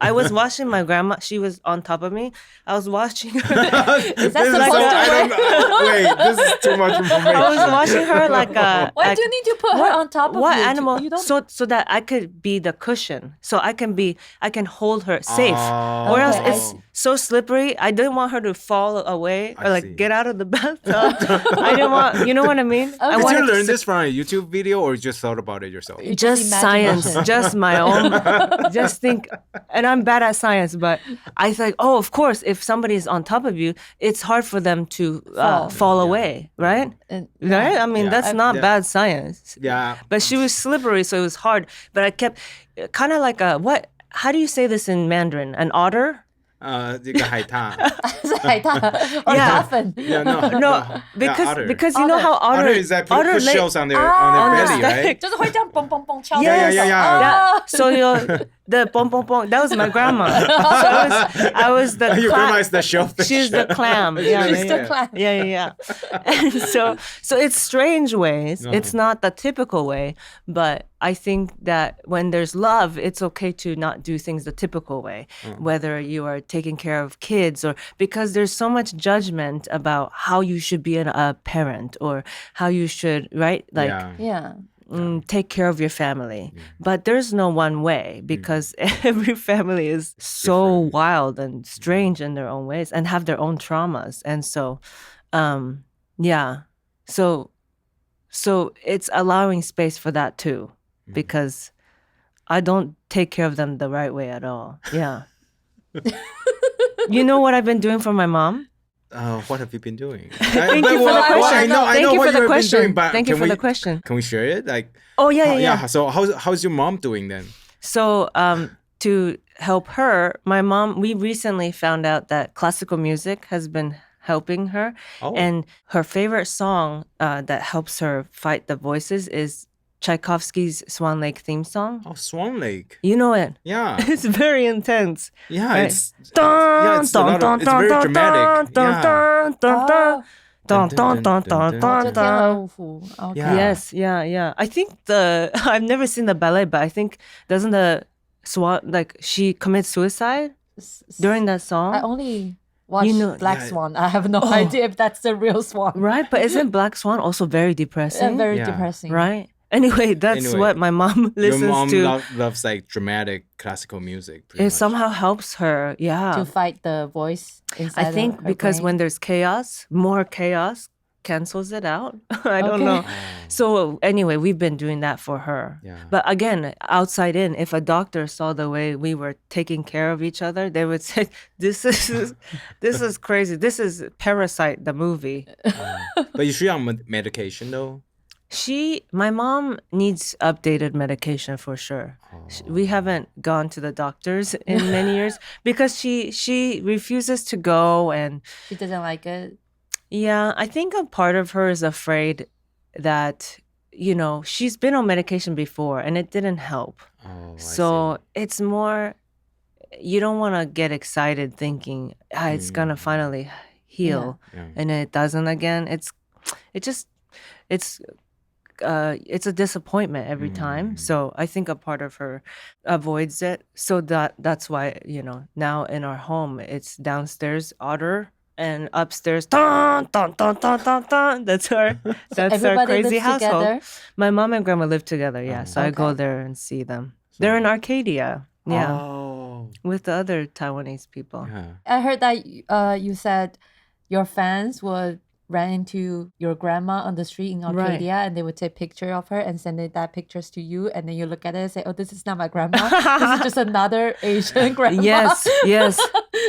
watching my grandma, she was on top of me. I was watching her. Is that supposed to work? Wait, this is too much information. I was watching her like a... Why do you need to put her on top of what you? animal? You don't... So that I could be the cushion. So I can hold her safe. Or else it's so slippery. I didn't want her to fall away or get out of the bathtub. I didn't want, you know what I mean? Okay. Did you learn this from a YouTube video or just thought about it yourself? Just science, just my own. Just think, and I'm bad at science, but I think, of course, if somebody is on top of you, it's hard for them to fall away, right? Right? I mean, that's not bad science. Yeah. But she was slippery, so it was hard. But I kept kind of like how do you say this in Mandarin? An otter? 这个海獭 是海獭 or dolphin? Yeah, no, because you know how otter is that put lay- shells on their belly, right? 就是会这样蹦蹦蹦敲。 Yeah. So the bong bong bong. That was my grandma. So I was the Your clam. grandma is the shellfish. She's the clam. Yeah, She's the clam. Yeah. And so it's strange ways. It's not the typical way, but I think that when there's love, it's okay to not do things the typical way, whether you are taking care of kids or because there's so much judgment about how you should be a parent or how you should, right? Like, Yeah. take care of your family. But there's no one way because every family is so wild and strange in their own ways and have their own traumas. And so, so it's allowing space for that too, because I don't take care of them the right way at all. Yeah. You know what I've been doing for my mom? What have you been doing? Thank you for the question. I know what you've been doing, but Thank you for the question. Can we share it? Like, Yeah. So how's your mom doing then? So to help her, my mom, we recently found out that classical music has been helping her. And her favorite song that helps her fight the voices is Tchaikovsky's Swan Lake theme song. Oh, Swan Lake. You know it. Yeah. It's very intense. Yeah, right? it's very dramatic. Okay. Yes, yeah. I think I've never seen the ballet, but I think doesn't the swan, like, she commits suicide during that song? I only watched Black Swan. I have no idea if that's the real swan. Right, but isn't Black Swan also very depressing? Very depressing. Right? Anyway, that's what my mom listens to. Your mom loves like dramatic classical music. It somehow helps her, to fight the voice inside. I think because brain. when there's chaos, more chaos cancels it out. I don't know. So anyway, we've been doing that for her. Yeah. But again, outside in, if a doctor saw the way we were taking care of each other, they would say, this is crazy. This is Parasite, the movie. But is she on medication though? My mom needs updated medication for sure. We haven't gone to the doctors in many years because she refuses to go and She doesn't like it. Yeah, I think a part of her is afraid that, she's been on medication before and it didn't help. So it's more, you don't want to get excited thinking it's going to finally heal and it doesn't again. It just it's a disappointment every time. So I think a part of her avoids it. So that's why, now in our home, it's downstairs otter and upstairs dun, dun, dun, dun, dun, dun. That's our crazy household. Together? My mom and grandma live together, yeah. So I go there and see them. They're in Arcadia. Yeah. Oh. With the other Taiwanese people. Yeah. I heard that you said your fans would ran into your grandma on the street in Arcadia, and they would take picture of her and send that pictures to you, and then you look at it and say, oh, this is not my grandma. This is just another Asian grandma. Yes.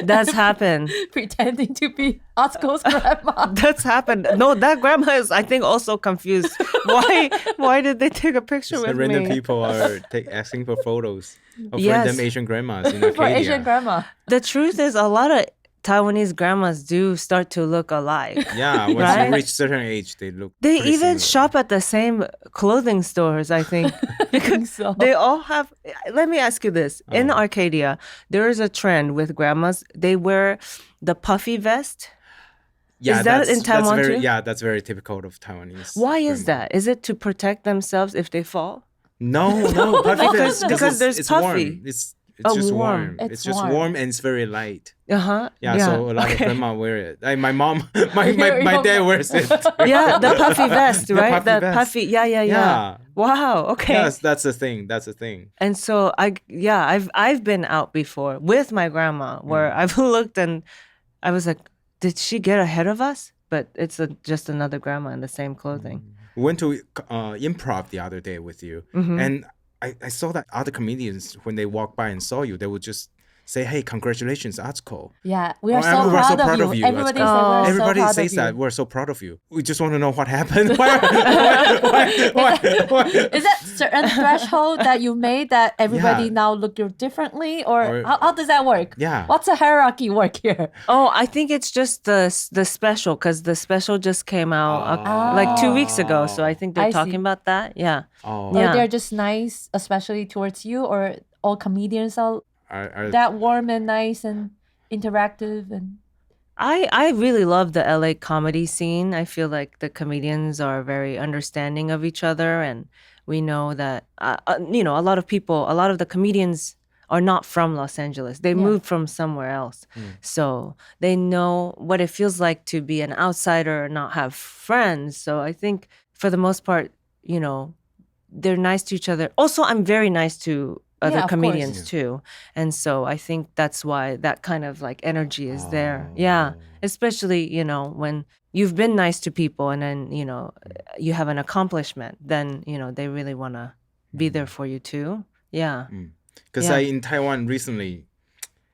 That's happened. Pretending to be Atsuko's grandma. That's happened. No, that grandma is, I think, also confused. Why did they take a picture with Random me? people are asking for photos of random Asian grandmas in Arcadia. For Asian grandma. The truth is, a lot of Taiwanese grandmas do start to look alike. Yeah, once Right? you reach certain age, they look They pretty even similar. shop at the same clothing stores, I think. I think so. They all have. Let me ask you this. In Arcadia, there is a trend with grandmas. They wear the puffy vest. Yeah, Is that in Taiwan that's very, too? Yeah, that's very typical of Taiwanese. Why is grandma. that? Is it to protect themselves if they fall? No, puffy vest, because there's it's puffy. Warm. It's just warm. warm. It's It's just warm. warm and it's very light. Uh-huh. Yeah, so a lot of grandma wear it. Like my mom, my dad wears it. Yeah, the puffy vest, The right? puffy The vest. puffy. Yeah. Yeah. Wow. Okay. Yes, that's the thing. That's the thing. And so I've been out before with my grandma where I've looked and I was like, did she get ahead of us? But it's just another grandma in the same clothing. We went to improv the other day with you, and I saw that other comedians, when they walk by and saw you, they would just say, "Hey, congratulations, Atsuko." Yeah, we are Oh, so we're proud, so proud of of you. you. Everybody Atsuko. say we're Everybody so proud says of that. you. We're so proud of you. We just want to know what happened. Why? Is that certain threshold that you made that everybody Yeah. now look you differently, or Or- how does that work? Yeah. What's the hierarchy work here? Oh, I think it's just the special because the special just came out like 2 weeks ago. So I think they're I see. talking about that. Yeah. Oh, Or Yeah. they're just nice, especially towards you, or all comedians are are- that warm and nice and interactive and I really love the LA comedy scene. I feel like the comedians are very understanding of each other, and we know that a lot of people, a lot of the comedians are not from Los Angeles. They moved from somewhere else, so they know what it feels like to be an outsider and not have friends. So I think for the most part, they're nice to each other. Also, I'm very nice to other Yeah, of comedians course. too, and so I think that's why that kind of like energy is there. Yeah, especially when you've been nice to people and then you have an accomplishment, then they really want to be there for you too. Yeah. Because Yeah. in Taiwan recently,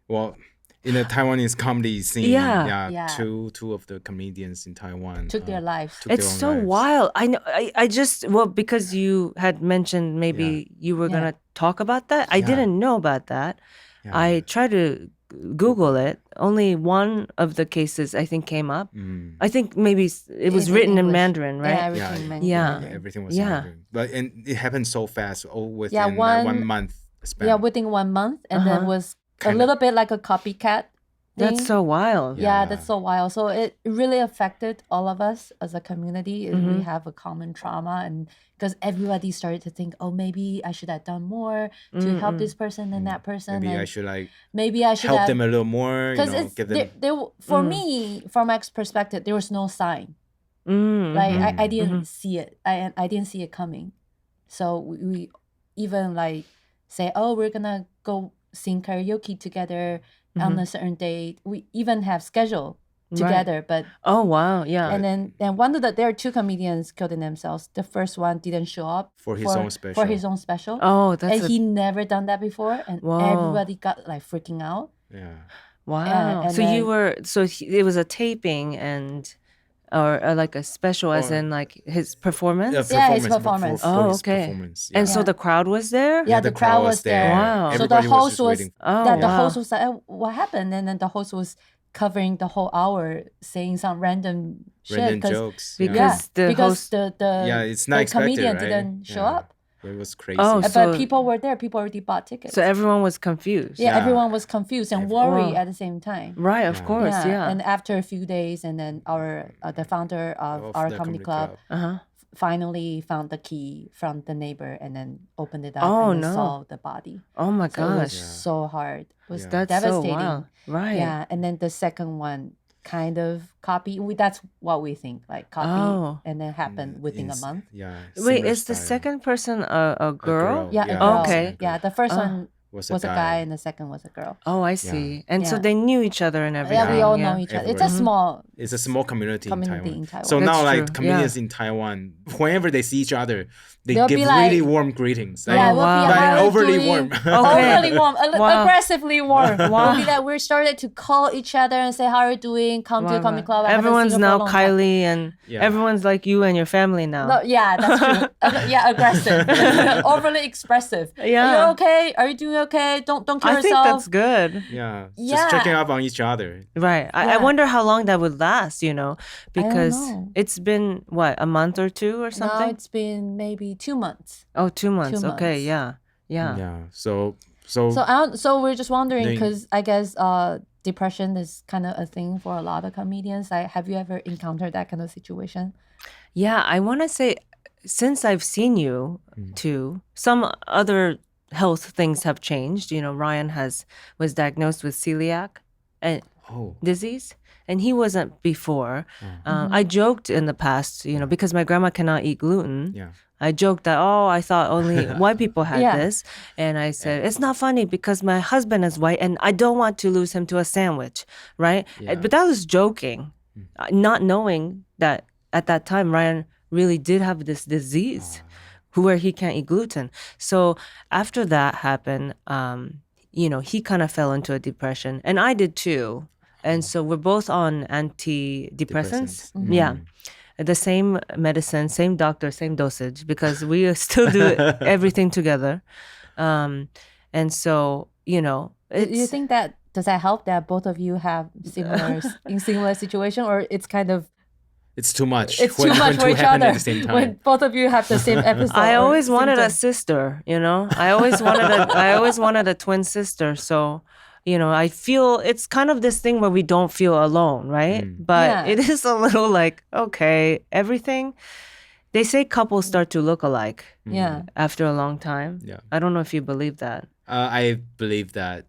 well, in the Taiwanese comedy scene, Yeah. two of the comedians in Taiwan took their lives. took It's their so own lives. wild. I know. I just because you had mentioned maybe you were gonna talk about that. I didn't know about that. Yeah. I tried to Google it. Only one of the cases I think came up. I think maybe it was In written in English. Mandarin, Yeah, right? everything meant Yeah. Mandarin. Everything was Yeah. Mandarin. But and it happened so fast, all within Yeah, one month span. Yeah, within 1 month, and then was a Kinda. little bit like a copycat thing. That's so wild. Yeah, that's so wild. So it really affected all of us as a community. We have a common trauma, and because everybody started to think, oh, maybe I should have done more to help this person and that person. Maybe and I should maybe I should help have, them a little more. because Give them. for me, from my perspective, there was no sign. Mm, Like I didn't see it. I didn't see it coming. So we even like say, oh, we're gonna go sing karaoke together on a certain date. We even have schedule together, but Oh wow, yeah. and then there are two comedians killed themselves. The first one didn't show up For his own special. For his own special. Oh, that's And he never done that before, and Whoa. everybody got like freaking out. Yeah. wow. and So you then- were it was a taping or like a special, as Or- in like his performance. Yeah, his performance. For Oh, his okay. performance. And yeah. so the crowd was there. Yeah, the crowd was there. Wow. So the Everybody host just was waiting. Oh, the wow. host was like, oh, what happened? And then the host was covering the whole hour, saying some random shit Random because jokes. Because yeah. the because host- the Yeah, it's not the expected, comedian right? didn't show Yeah. up. It was crazy. Oh, But so- people were there. People already bought tickets. So everyone was confused. yeah, Yeah. everyone was confused and worried Wow. at the same time. Right, of course, yeah. And after a few days, and then our the founder of our the comedy club Uh-huh. finally found the key from the neighbor and then opened it up Oh, and then no. saw the body. Oh my So it was gosh. so hard. It was That's devastating. so wild. Right. Yeah, and then the second one kind of copy. That's what we think, like copy, Oh. and then happened within a month. Yeah. Wait, similar is the style. second person a girl? Yeah, Yeah. a girl. Okay. Yeah, the first one Was was a guy, and the second was a girl. Oh, I see. And so Yeah. they knew each other and everything. Yeah, we all know each other. It's a Everyone. small. It's a small community, Community in in Taiwan. Taiwan. So now, That's like true, comedians in Taiwan, whenever they see each other, they They'll give be like- really warm greetings. Like, Yeah, we'll wow. be Like, how are you overly doing? warm. Okay. Overly warm, Wow. aggressively warm. Wow. We'll be that we started to call each other and say, "How are you doing? Come to the comedy club." I haven't Everyone's seen you for a now long time." Kylie and Yeah. everyone's like you and your family now. No, yeah, that's true. Yeah, aggressive, overly expressive. Yeah. Are you okay? Are you doing okay? Don't kill I think yourself. that's good. Yeah. Yeah. Just checking up on each other. Right. I Yeah. wonder how long that would last, because know. it's been, what, a month or two or Now something? it's been maybe 2 months. Oh, 2 months. 2 Okay, months. yeah. Yeah. Yeah. So So we're just wondering Then- because I guess depression is kind of a thing for a lot of comedians. Like, have you ever encountered that kind of situation? Yeah, I want to say, since I've seen you too, some other health things have changed. Ryan was diagnosed with celiac disease, and he wasn't before. I joked in the past, because my grandma cannot eat gluten. yeah. I joked that, I thought only white people had Yeah. this. And I said, it's not funny because my husband is white and I don't want to lose him to a sandwich, right? Yeah. But that was joking, not knowing that at that time, Ryan really did have this disease where he can't eat gluten. So after that happened, he kind of fell into a depression. And I did too. And so we're both on antidepressants. Yeah. The same medicine, same doctor, same dosage, because we still do everything together. And so, Do you think that does that help that both of you have similar situation, or it's kind of It's too much. it's when, too much when for two each happen other at the same time. when both of you have the same episode? I or always wanted a symptom? sister, I always wanted a twin sister. So, I feel it's kind of this thing where we don't feel alone, right? But Yeah. it is a little like, okay, everything. They say couples start to look alike Yeah. after a long time. Yeah. I don't know if you believe that. I believe that.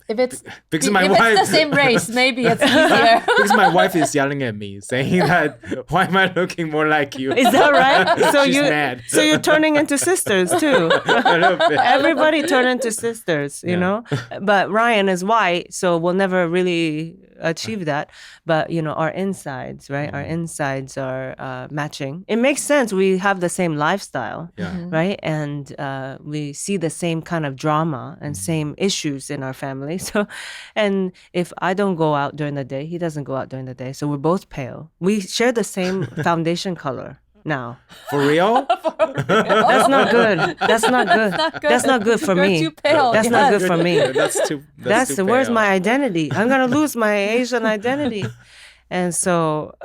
If it's Because if my it's wife, the same race, maybe it's easier. because my wife is yelling at me, saying that, why am I looking more like you? Is that right? She's mad. So you're turning into sisters too. A little bit. Everybody turn into sisters, you know? But Ryan is white, so we'll never really achieve that. But, our insides, right? Our insides are matching. It makes sense. We have the same lifestyle, right? And we see the same kind of drama and same issues in our family. So, and if I don't go out during the day, he doesn't go out during the day. So we're both pale. We share the same foundation color now. For real? That's not good. That's not good. That's not good for You're me. too pale. That's not Yes. good for me. That's too Where's pale. my identity? I'm gonna lose my Asian identity. And so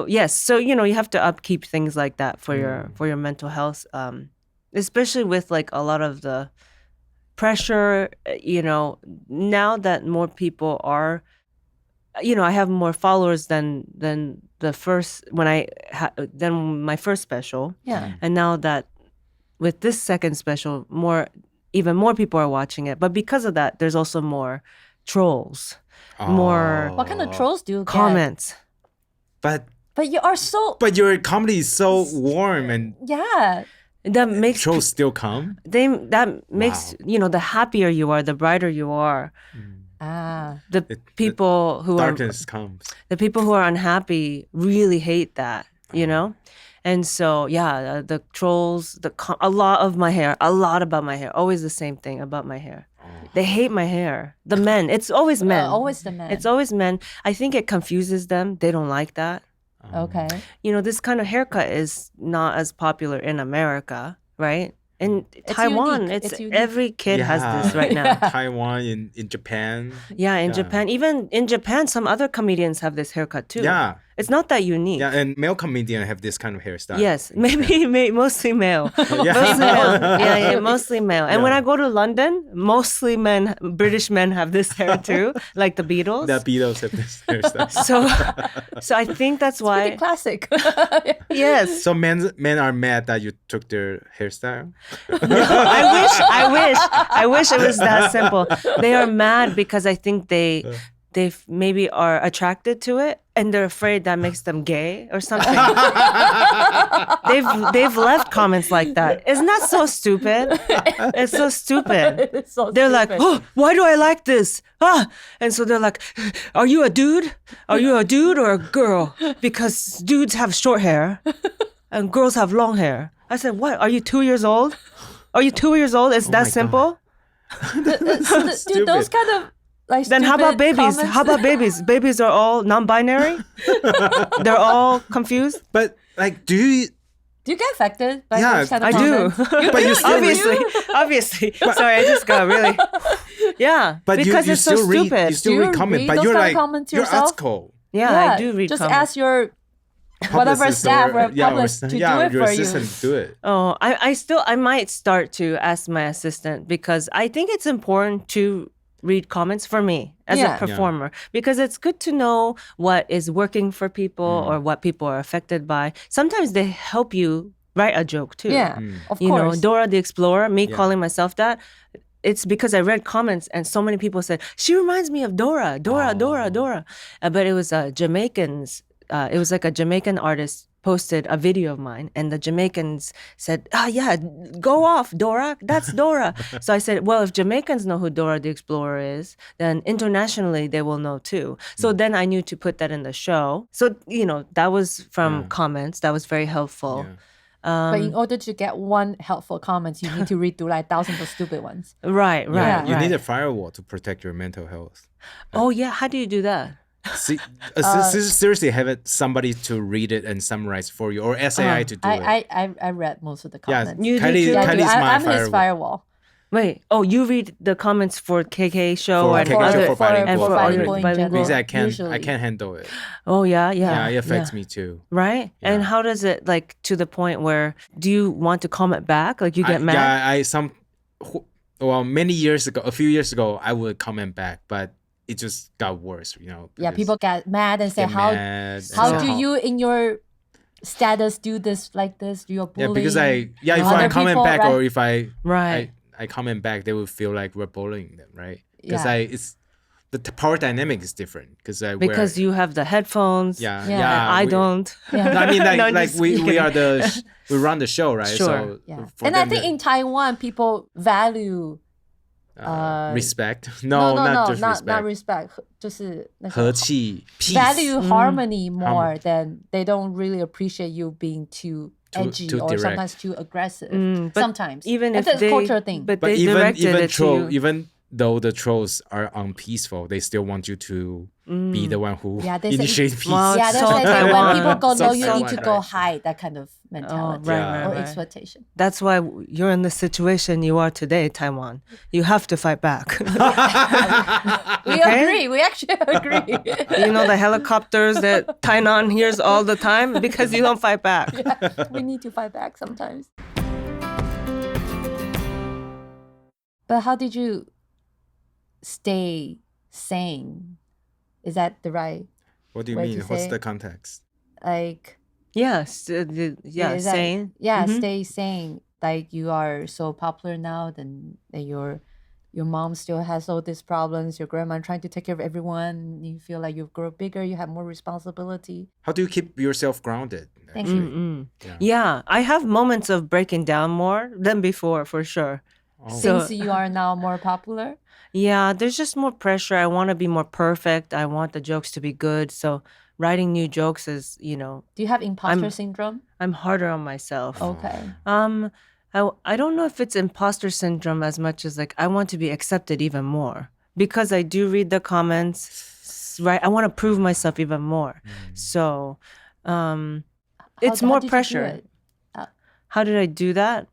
yes. So you have to upkeep things like that for your mental health. Especially with like a lot of the pressure, now that more people are, I have more followers than the first than my first special. Yeah. And now that with this second special, even more people are watching it. But because of that, there's also more trolls, more What kind of trolls do you get? comments. But But you are so your comedy is so warm, and yeah. That makes trolls still come. that makes the happier you are, the brighter you are. The people who Darkness comes. the people who are unhappy really hate that, And so the trolls, a lot about my hair, always the same thing about my hair. They hate my hair. The men, it's always men. Always the men. It's always men. I think it confuses them. They don't like that. Okay. This kind of haircut is not as popular in America, right? In It's Taiwan, unique. It's unique. every kid has this right now. Taiwan, in Japan. Yeah, in Japan. Even in Japan, some other comedians have this haircut too. Yeah. It's not that unique. Yeah, and male comedians have this kind of hairstyle. Yes, maybe mostly male. Mostly male. Yeah, mostly male. And when I go to London, mostly men, British men have this hair too, like the Beatles. The Beatles have this hairstyle. So I think that's why. Pretty classic. Yes. So men are mad that you took their hairstyle? I wish it was that simple. They are mad because I think they maybe are attracted to it and they're afraid that makes them gay or something. They've left comments like that. Isn't that so stupid? It's so stupid. It's so They're stupid. like, oh, why do I like this? And so they're like, are you a dude? Are you a dude or a girl? Because dudes have short hair and girls have long hair. I said, what? Are you 2 years old? Are you 2 years old? It's that simple? Dude, those kind of like. Then how about babies? comments- How about babies? Babies are all non-binary. They're all confused. But like, do you... Do you get affected by Yeah, those kind of I do. comments? But you still Obviously. Sorry, I just got really. Yeah, But because you it's so still read, stupid. you still Do you read comments, read but those you're kind of like, comments you're yourself? Atsuko. Yeah, I do read Just comments. ask your whatever staff or publicist to do it your for you. assistant do it. Oh, I might start to ask my assistant because I think it's important to read comments for me as Yeah. a performer because it's good to know what is working for people or what people are affected by. Sometimes they help you write a joke too. Yeah, of You course. know, Dora the Explorer, me calling myself that. It's because I read comments and so many people said, she reminds me of Dora. But it was Jamaicans. It was like a Jamaican artist posted a video of mine and the Jamaicans said, yeah, go off, Dora. That's Dora. So I said, well, if Jamaicans know who Dora the Explorer is, then internationally they will know too. So then I knew to put that in the show. So, you know, that was from comments. That was very helpful. Yeah. But in order to get one helpful comment, you need to read through like thousands of stupid ones. Right. Yeah. You need a firewall to protect your mental health. Oh, yeah. How do you do that? See, seriously, have somebody to read it and summarize for you, or SAI to do it. I read most of the Yeah, comments. You do Kylie, too? Yeah, Kylie's my I'm his firewall. firewall. Wait. Oh, you read the comments for KK show For and KK show, other for Bilingual. and for Bilingual other in bilingual. general. Because I Usually. can't handle it. Oh yeah. Yeah, it affects me too. Right? And how does it like to the point where do you want to comment back? Like you get mad? Yeah, many years ago, a few years ago, I would comment back, but it just got worse, you know. Yeah, because people get mad and say, get how mad how and do stuff. you in your status do this like this? You're Yeah, bullying. because if other I comment people, back right? or if I Right. I comment back, they will feel like we're bullying them, right? Because Yeah. it's the power dynamic is different. Because you have the headphones. yeah, Yeah. yeah, I we- don't. Yeah. I mean, No, I'm like just we kidding. are we run the show, right? Sure. So Yeah. for And I them think to- in Taiwan, people value respect. no, not just not respect. respect. 就是那个和气 peace. value harmony more than they don't really appreciate you being too edgy too or direct. sometimes too aggressive. But Sometimes even It's if a they cultural thing. but But they directed it to you. even though the trolls are unpeaceful, they still want you to be the one who Yeah, they say- initiate peace. Wow, yeah, they so say that when Taiwan. people go So low, you need to Taiwan, go right. high. That kind of mentality right, or right. expectation. That's why you're in the situation you are today, Taiwan. You have to fight back. We agree. We actually agree. You know the helicopters that Tainan hears all the time because you don't fight back. We need to fight back sometimes. But how did you stay sane? Is that the right, What do you Way mean? to What's say the it. context? like, Yes. is that- Sane. Yeah, Mhm. stay sane. Like you are so popular now, then that your mom still has all these problems. Your grandma trying to take care of everyone. You feel like you grow bigger. You have more responsibility. How do you keep yourself grounded? Thank actually? you. Yeah, I have moments of breaking down more than before, for sure. Oh. Since you are now more popular. Yeah, there's just more pressure. I want to be more perfect. I want the jokes to be good. So writing new jokes is, you know, Do you have imposter syndrome? I'm harder on myself. Okay. I don't know if it's imposter syndrome as much as like I want to be accepted even more because I do read the comments, right? I want to prove myself even more. So, it's How more did you do pressure. it? How did I do that?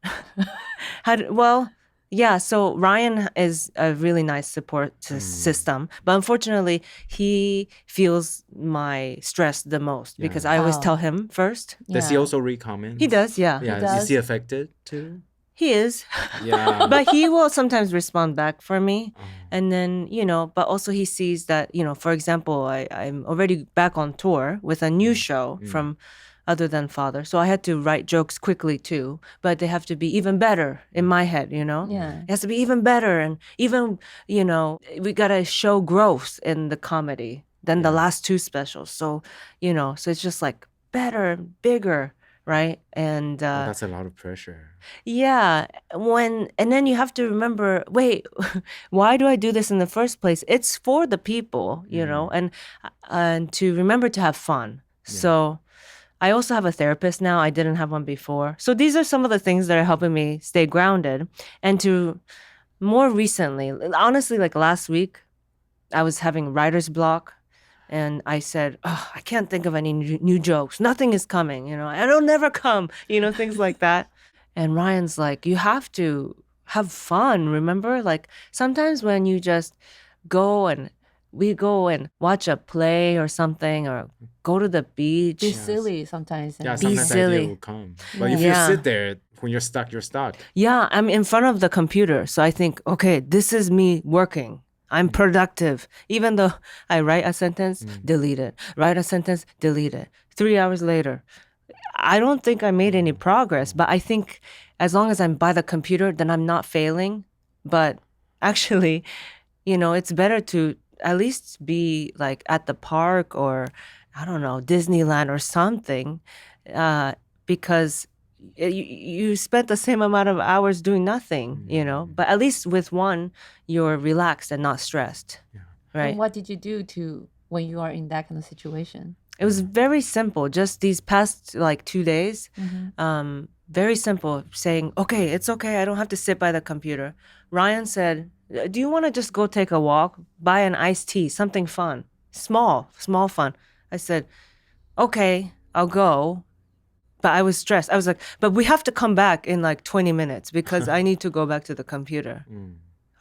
Well, Yeah, so Ryan is a really nice support system, but unfortunately, he feels my stress the most because I always tell him first. Does he also read comments? He does, yeah. Yeah, is he affected too? He is. Yeah. But he will sometimes respond back for me. And then, but also he sees that, for example, I'm already back on tour with a new show from Other Than Father. So I had to write jokes quickly too, but they have to be even better in my head, Yeah. It has to be even better. And even, we got to show growth in the comedy than the last two specials. So, so it's just like better, bigger. Right. And that's a lot of pressure. Yeah. And then you have to remember, wait, why do I do this in the first place? It's for the people, and to remember to have fun. Yeah. So I also have a therapist now. I didn't have one before. So these are some of the things that are helping me stay grounded. And to more recently, honestly, like last week, I was having writer's block. And I said, I can't think of any new jokes. Nothing is coming, it'll never come, things like that. And Ryan's like, you have to have fun, remember? Like sometimes when you just we go and watch a play or something or go to the beach. Be silly sometimes. Yeah, be sometimes silly. The idea will come. But if you sit there, when you're stuck, you're stuck. Yeah, I'm in front of the computer. So I think, okay, this is me working. I'm productive. Even though I write a sentence, delete it. Write a sentence, delete it. 3 hours later. I don't think I made any progress, but I think as long as I'm by the computer, then I'm not failing. But actually, it's better to at least be like at the park or, I don't know, Disneyland or something, because you spent the same amount of hours doing nothing, but at least with one, you're relaxed and not stressed. Yeah. Right. And what did you do when you are in that kind of situation? It was very simple. Just these past 2 days, very simple, saying, okay, it's okay. I don't have to sit by the computer. Ryan said, do you want to just go take a walk, buy an iced tea, something fun, small fun. I said, okay, I'll go. But I was stressed. I was like, but we have to come back in 20 minutes because I need to go back to the computer.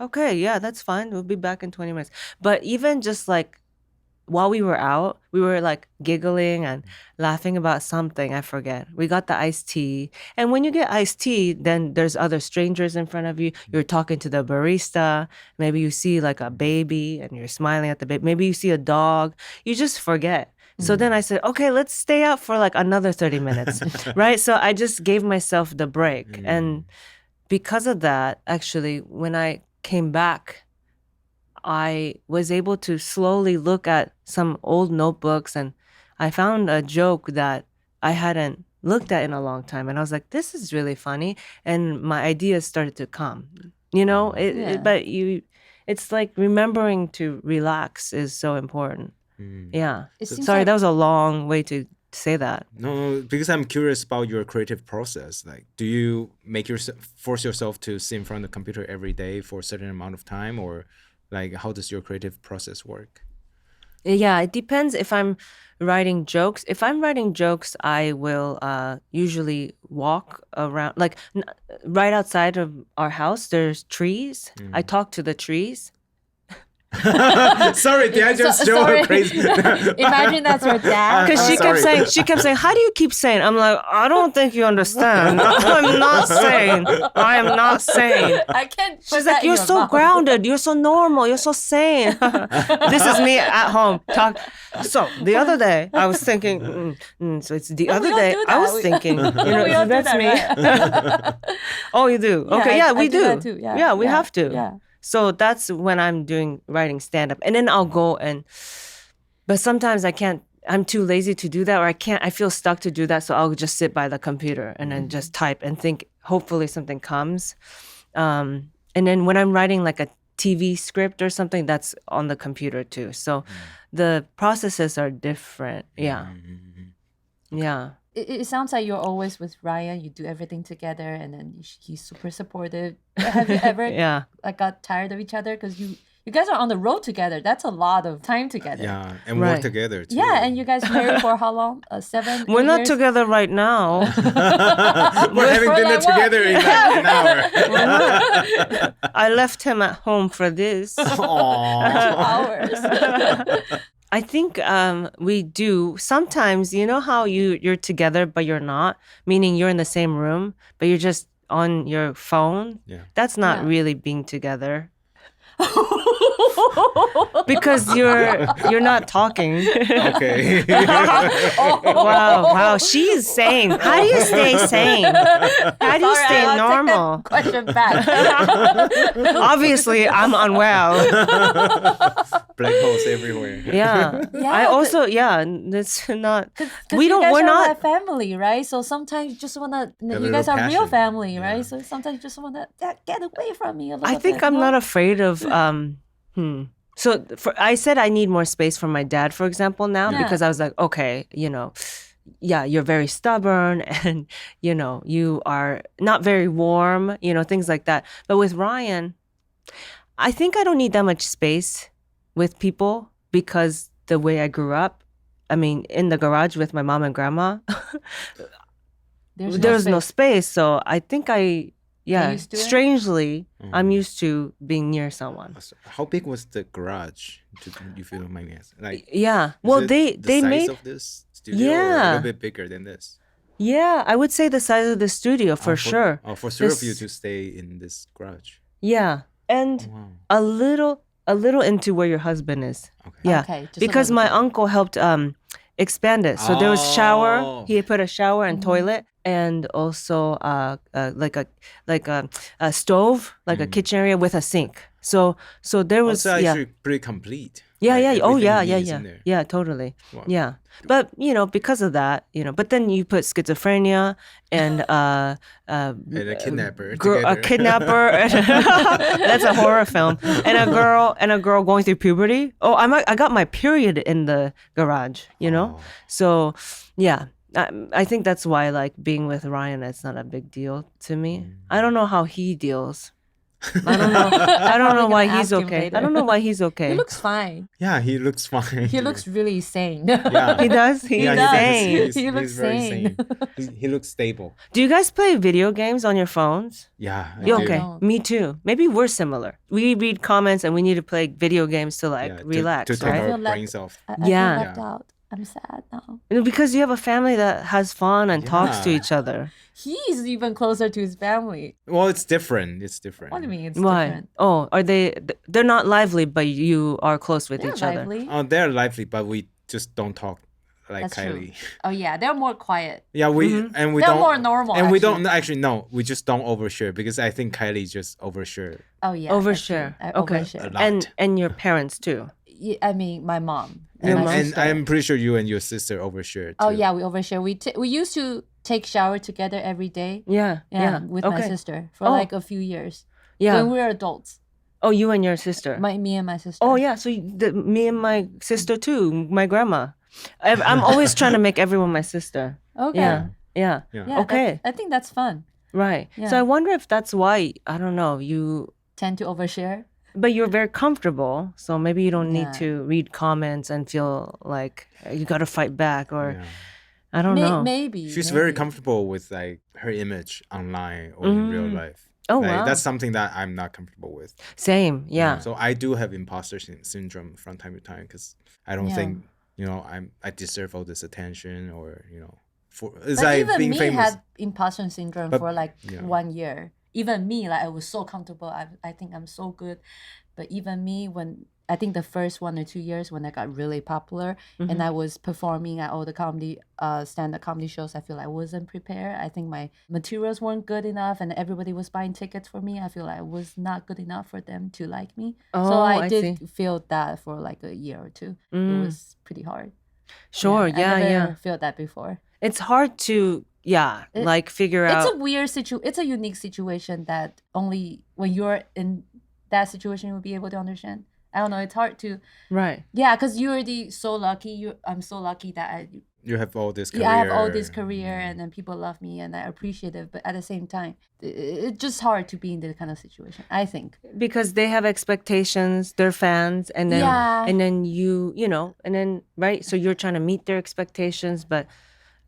Okay, yeah, that's fine. We'll be back in 20 minutes. But even just while we were out, we were giggling and laughing about something. I forget. We got the iced tea. And when you get iced tea, then there's other strangers in front of you. You're talking to the barista. Maybe you see a baby and you're smiling at the baby. Maybe you see a dog. You just forget. So then I said, okay, let's stay out for another 30 minutes, right? So I just gave myself the break. And because of that, actually, when I came back, I was able to slowly look at some old notebooks and I found a joke that I hadn't looked at in a long time. And I was like, this is really funny. And my ideas started to come, but it's like remembering to relax is so important. Yeah. Sorry, that was a long way to say that. No, because I'm curious about your creative process. Do you force yourself to sit in front of the computer every day for a certain amount of time, or how does your creative process work? Yeah, it depends if I'm writing jokes. If I'm writing jokes, I will usually walk around, right outside of our house, there's trees. I talk to the trees. Sorry, did I just show her crazy? Imagine that's your dad. Because she kept saying, how do you keep saying? I'm like, I don't think you understand. I'm not saying. I am not saying. I can't. She's like, you're so grounded. You're so normal. You're so sane. This is me at home. So the other day, I was thinking, so it's the other day, I was thinking, that's me. Right? Oh, you do? Yeah, okay, we do. That too. Yeah, we have to. Yeah. So that's when I'm writing stand-up. And then I'll go but sometimes I can't, I'm too lazy to do that, or I feel stuck to do that. So I'll just sit by the computer and then just type and think, hopefully something comes. And then when I'm writing a TV script or something, that's on the computer too. So the processes are different. Yeah. Yeah. It sounds like you're always with Ryan. You do everything together, and then he's super supportive. Have you ever got tired of each other? Because You guys are on the road together. That's a lot of time together. Yeah, and work together too. Yeah, and you guys married for how long? 7, 8 We're not years? together right now. We're having dinner together in like an hour. I left him at home for this. 2 hours. I think we do. Sometimes, you know how you're together but you're not? Meaning you're in the same room, but you're just on your phone? Yeah. That's not really being together. Because you're not talking. Okay. Wow. She's sane. How do you stay sane? How do you stay normal? Question back. Obviously, I'm unwell. Black holes everywhere. Yeah. I also, that's not. We don't. We're not not. a family, right? So sometimes you just wanna. You guys are real family, right? So sometimes you just wanna get away from me a little bit. I think I'm not afraid of. So I said I need more space for my dad, for example, now because I was like, okay, you're very stubborn and, you are not very warm, things like that. But with Ryan, I think I don't need that much space with people because the way I grew up, I mean, in the garage with my mom and grandma, there's no space. So I think strangely, I'm used to being near someone. How big was the garage? You feel my guess? Like, well, they size made of this studio or a little bit bigger than this. Yeah, I would say the size of the studio for sure. For sure of you to stay in this garage. Yeah, and a little into where your husband is. Okay. Yeah, because my uncle helped expand it. So there was shower. He put a shower and toilet. And also like a stove, like a kitchen area with a sink. So there was actually pretty complete. Yeah. Like, oh yeah. Yeah, totally. Wow. Yeah. But because of that, but then you put schizophrenia and and a kidnapper. A kidnapper. That's a horror film. And a girl going through puberty. Oh, I got my period in the garage, So yeah. I think that's why, like, being with Ryan, it's not a big deal to me. I don't know how he deals. I don't know why he's okay. I don't know why he's okay. He looks fine. Yeah, he looks fine. He looks really sane. Yeah. He does? He's sane. He looks sane. He looks stable. Do you guys play video games on your phones? Yeah. Okay, me too. Maybe we're similar. We read comments and we need to play video games to, like, relax, to take right? our brains off. I feel left out. I'm sad now. Because you have a family that has fun and talks to each other. He's even closer to his family. Well, it's different. What do you mean it's Why? different? Oh, are they? They're not lively, but you are close with each lively. other. They're lively, but we just don't talk like That's Kylie. True. Oh yeah, they're more quiet. Yeah, we They're don't more normal. And actually. we don't actually no, we just don't overshare because I think Kylie just overshare. Oh yeah, overshare. I Okay, overshare. And your parents too. Yeah, I mean, my mom. And I'm pretty sure you and your sister overshare too. Oh yeah, we overshare. We used to take shower together every day. Yeah. With my sister for like a few years. Yeah. When we were adults. Oh, you and your sister. Me and my sister. Oh yeah, so me and my sister too. My grandma. I'm always trying to make everyone my sister. Okay. Yeah. Okay. I think that's fun. Right. Yeah. So I wonder if that's why, I don't know, you tend to overshare. But you're very comfortable, so maybe you don't need to read comments and feel like you got to fight back or I don't know. Maybe. She's very comfortable with like her image online or in real life. Oh, like, wow. That's something that I'm not comfortable with. Same, yeah. So I do have imposter syndrome from time to time because I don't think, I deserve all this attention or, it's like even being me famous. had imposter syndrome for like 1 year. Even me, like I was so comfortable. I think I'm so good. But even me, when I think the first 1 or 2 years when I got really popular and I was performing at all the comedy, stand-up comedy shows, I feel like I wasn't prepared. I think my materials weren't good enough and everybody was buying tickets for me. I feel like I was not good enough for them to like me. So I did feel that for like a year or two. It was pretty hard. Sure, I never felt that before. It's hard to figure out. It's a weird it's a unique situation that only when you're in that situation you'll be able to understand. I don't know, it's hard to. Right. Yeah, because you're already so lucky. I'm so lucky that You have all this career. Yeah, I have all this career, and then people love me, and I appreciate it. But at the same time, it's just hard to be in this kind of situation, I think. Because they have expectations, they're fans, and then you know, and then right. So you're trying to meet their expectations, but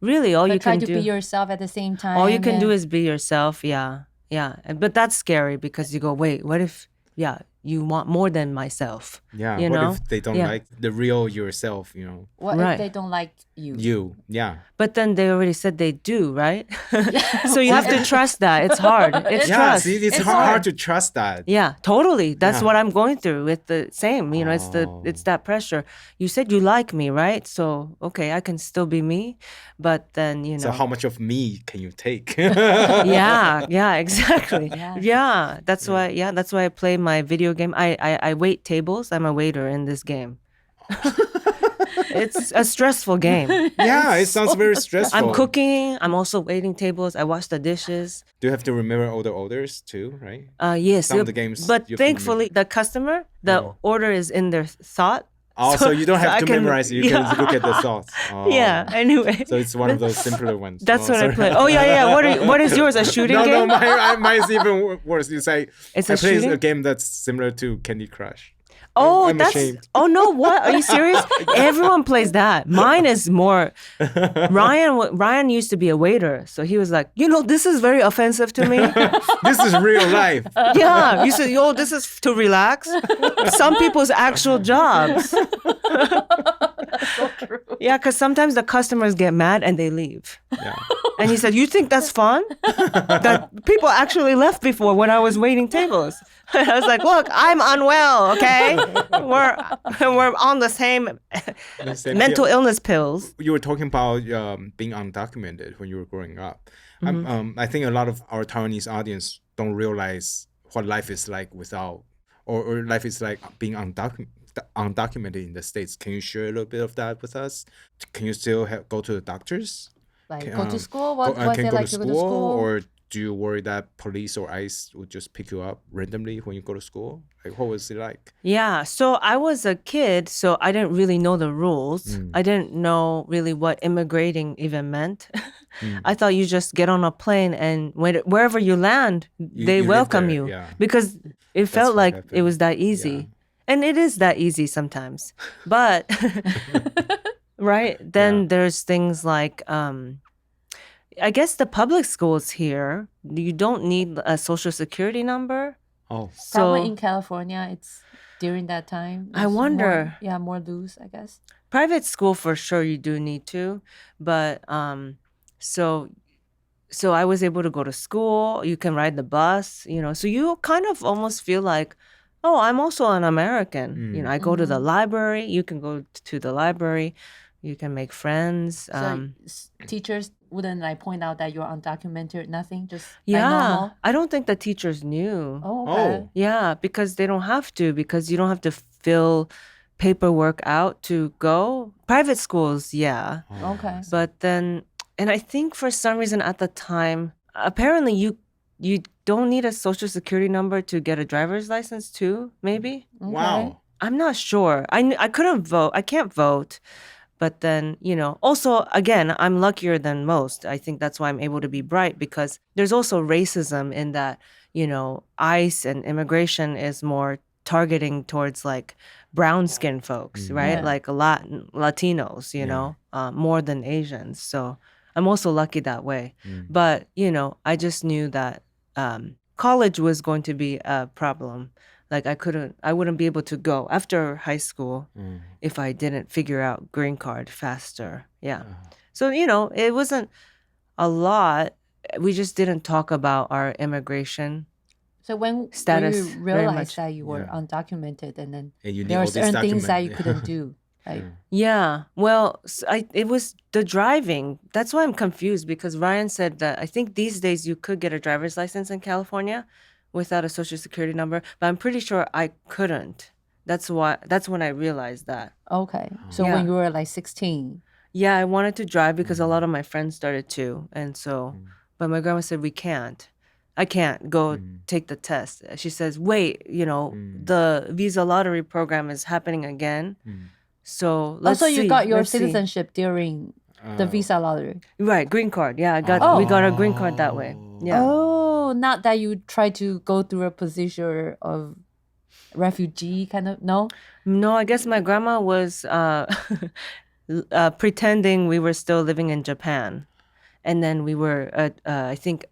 really, all you can do try to be yourself at the same time. All you can do is be yourself. Yeah. But that's scary because you go, wait, what if? Yeah. You want more than myself. Yeah. You what know? if they don't like the real yourself, you know? What if they don't like you? You, yeah. But then they already said they do, right? So you have to trust that. It's hard. It's trust. See, it's hard to trust that. Yeah, totally. That's what I'm going through with the same. You know, it's that pressure. You said you like me, right? So, okay, I can still be me. But then, you know. So how much of me can you take? Yeah, exactly. Yeah, that's why I play my video game. I wait tables. I'm a waiter in this game. It's a stressful game. Yeah, it sounds very stressful. I'm cooking. I'm also waiting tables. I wash the dishes. Do you have to remember all the orders too, right? Yes. Some of the games. But thankfully, the customer, the order is in their thought. Oh, so you don't have to memorize it. You can look at the thoughts. Oh. Yeah, anyway. So it's one of those simpler ones. That's what I play. Oh, yeah. What is yours? A shooting game? No, mine's even worse. It's like, it's I play a game that's similar to Candy Crush. Oh, I'm ashamed. Oh, no, what? Are you serious? Everyone plays that. Mine is more... Ryan used to be a waiter, so he was like, this is very offensive to me. This is real life. Yeah, you said, this is to relax. Some people's actual jobs. That's so true. Yeah, because sometimes the customers get mad and they leave. Yeah. And he said, you think that's fun? That people actually left before when I was waiting tables. I was like, look, I'm unwell, okay? We're on the same mental illness pills. You were talking about being undocumented when you were growing up. I think a lot of our Taiwanese audience don't realize what life is like without, or life is like being undocumented in the States. Can you share a little bit of that with us? Can you still go to the doctors? Like go to school? What is it like to go to school? Or do you worry that police or ICE would just pick you up randomly when you go to school? Like, what was it like? Yeah, so I was a kid, so I didn't really know the rules. I didn't know really what immigrating even meant. I thought you just get on a plane and wherever you land, they welcome you. Yeah. Because it felt like it was that easy. Yeah. And it is that easy sometimes. But, right? Then there's things like... I guess the public schools here, you don't need a social security number. Oh. So probably in California, it's during that time. I wonder. More loose, I guess. Private school, for sure, you do need to. But so I was able to go to school. You can ride the bus, So you kind of almost feel like, oh, I'm also an American. I go to the library. You can go to the library. You can make friends. So teachers wouldn't point out that you're undocumented, nothing, just normal? I don't think the teachers knew. Oh, okay. Yeah, because they don't have to, because you don't have to fill paperwork out to go. Private schools, yeah. Oh. Okay. But then, and I think for some reason at the time, apparently you don't need a social security number to get a driver's license too, maybe? Okay. Wow. I'm not sure. I couldn't vote. I can't vote. But then, also, again, I'm luckier than most. I think that's why I'm able to be bright, because there's also racism in that, ICE and immigration is more targeting towards like brown skin folks, right? Yeah. Like Latinos, more than Asians. So I'm also lucky that way. But, I just knew that college was going to be a problem. Like I wouldn't be able to go after high school if I didn't figure out green card faster. Yeah. So, it wasn't a lot. We just didn't talk about our immigration So when status you realized that you were undocumented and then there were certain things that you couldn't do. Like, yeah. Well, it was the driving. That's why I'm confused, because Ryan said that I think these days you could get a driver's license in California without a social security number, but I'm pretty sure I couldn't. That's when I realized that. Okay. So when you were like 16. Yeah, I wanted to drive because a lot of my friends started to. And so, but my grandma said, I can't go take the test. She says, wait, the visa lottery program is happening again. So let's see. Also, you got your citizenship during the visa lottery. Right, green card. Yeah, we got our green card that way. Yeah. Oh, not that you try to go through a position of refugee kind of, no? No, I guess my grandma was pretending we were still living in Japan. And then we were, I think,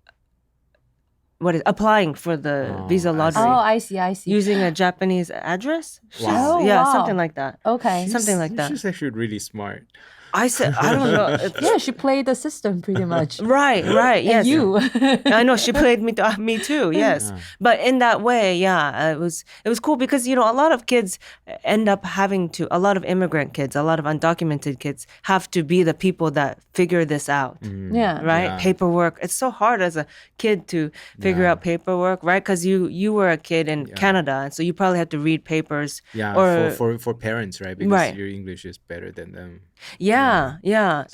applying for the visa lottery. Oh, I see. Using a Japanese address? Wow. Wow. Something like that. Okay. Something like that. She's actually really smart. I said, I don't know. Yeah, she played the system pretty much. Right, yes. And you. I know she played me too. Yes, but in that way, it was cool because a lot of kids end up a lot of immigrant kids, a lot of undocumented kids have to be the people that figure this out. Yeah. Right, Yeah. Paperwork. It's so hard as a kid to figure out paperwork, right? Because you were a kid in Canada, and so you probably have to read papers. Yeah, or, for parents, right? Because your English is better than them. Yeah.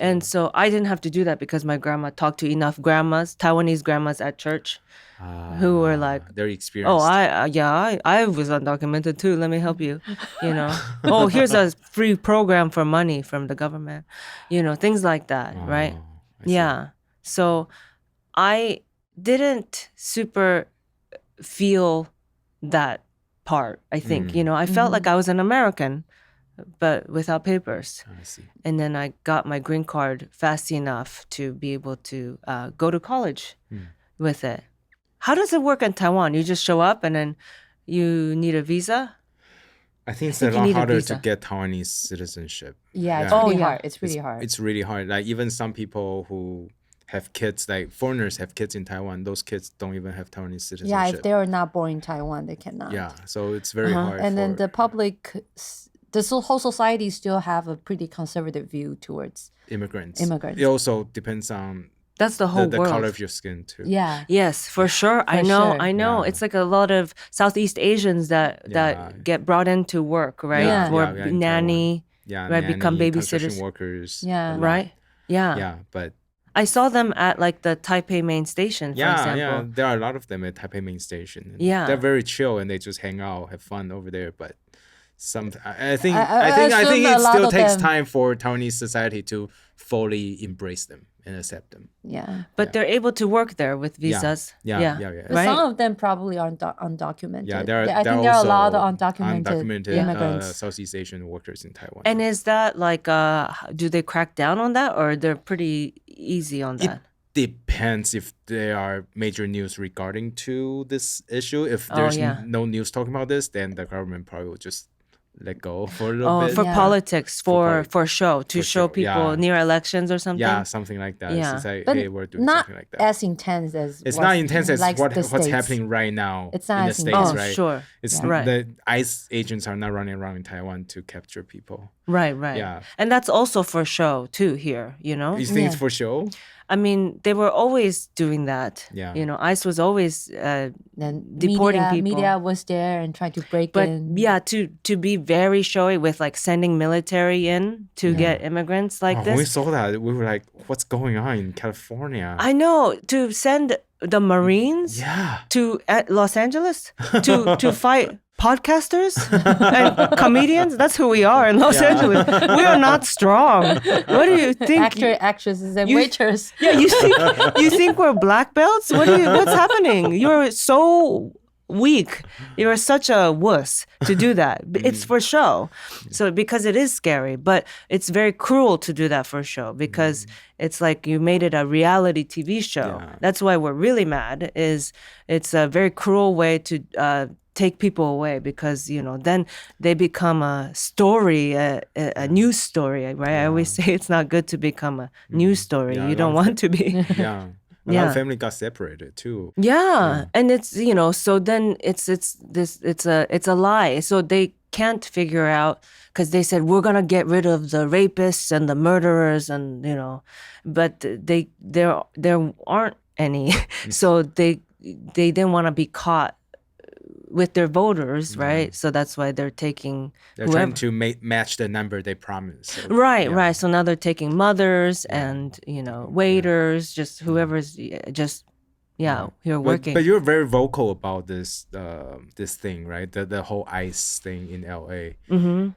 And so I didn't have to do that because my grandma talked to enough Taiwanese grandmas at church who were like, they're experienced. oh, I was undocumented too. Let me help you. Oh, here's a free program for money from the government. Things like that, right? I see. Yeah. So I didn't super feel that part, I think. I felt like I was an American, but without papers. I see. And then I got my green card fast enough to be able to go to college with it. How does it work in Taiwan? You just show up and then you need a visa? I think it's think a you lot need a harder visa. to get Taiwanese citizenship. Yeah, it's Yeah. really Oh, yeah. hard. It's really hard. It's really hard. Like even some people who have kids, like foreigners have kids in Taiwan, those kids don't even have Taiwanese citizenship. Yeah, if they are not born in Taiwan, they cannot. Yeah, so it's very hard. And then for the public, whole society still have a pretty conservative view towards immigrants. immigrants. It also depends on That's the whole the world. color of your skin too. Yeah. Yes, for sure. I know. sure. It's like a lot of Southeast Asians that Yeah. get brought into work, right? Yeah. For in nanny, Yeah, right, nanny, become construction babysitters. workers. Yeah. a lot. right? Yeah. Yeah, but I saw them at like the Taipei main station, for example. there are a lot of them at Taipei main station. And Yeah. they're very chill and they just hang out, have fun over there. But I think I I think assume a it lot still of takes them- time for Taiwanese society to fully embrace them and accept them. Yeah. But they're able to work there with visas. Yeah. But Right? some of them probably are undocumented. Yeah, I think there are a lot of undocumented, undocumented immigrants. Southeast Asian workers in Taiwan. And is that like, do they crack down on that or they're pretty easy on that? Depends if there are major news regarding to this issue. If there's no news talking about this, then the government probably will just let go for a little bit. For Yeah. politics, for show, to For show show, people yeah. near elections or something? Yeah, something like that. Yeah. It's like, But hey, we're doing not something like that. as intense as It's what's- not intense as like the what's States. happening right now It's not in the as States, intense. Oh, right? sure. It's Yeah. Right. the ICE agents are not running around in Taiwan to capture people. Right. Yeah. And that's also for show too here, You think it's Yeah. for show? I mean, they were always doing that. Yeah. ICE was always Then deporting people. Media was there and trying to break but in. yeah, to be very showy with like sending military in to get immigrants like When we this. saw that, we were like, what's going on in California? I know, to send the Marines yeah. to Los Angeles to fight podcasters and comedians. That's who we are in Los Angeles. We are not strong. What do you think? Actresses and you- waiters. Yeah, you think we're black belts? What's happening? You're so weak. You're such a wuss to do that. It's for show. So because it is scary, but it's very cruel to do that for show because it's like you made it a reality TV show. Yeah. That's why we're really mad. It's a very cruel way to take people away because then they become a story, a news story, right? I always say it's not good to become a news story. Yeah, You don't a lot of want to be. Yeah. A lot of family got separated too. Yeah, and it's so then it's a lie. So they can't figure out because they said we're gonna get rid of the rapists and the murderers and but there aren't any. So they didn't want to be caught with their voters, right? So that's why they're taking They're whoever. trying to match the number they promised. So, Right, yeah. right. So now they're taking mothers and waiters, just whoever's just here working. But you're very vocal about this this thing, right? The whole ICE thing in LA. Mm-hmm.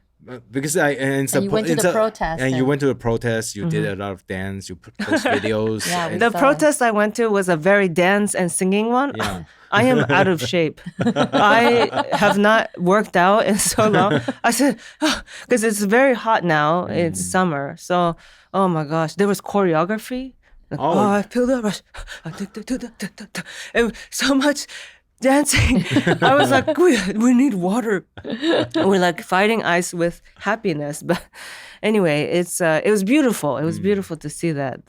Because and you went to the protest. And you went to the protest. You did a lot of dance. You post videos. The protest I went to was a very dance and singing one. Yeah. I am out of shape. I have not worked out in so long. I said, because it's very hot now. It's summer. So, oh my gosh, there was choreography. Like, I feel the rush. And so much dancing. I was like, we need water. We're like fighting ice with happiness. But anyway, it was beautiful. It was beautiful to see that.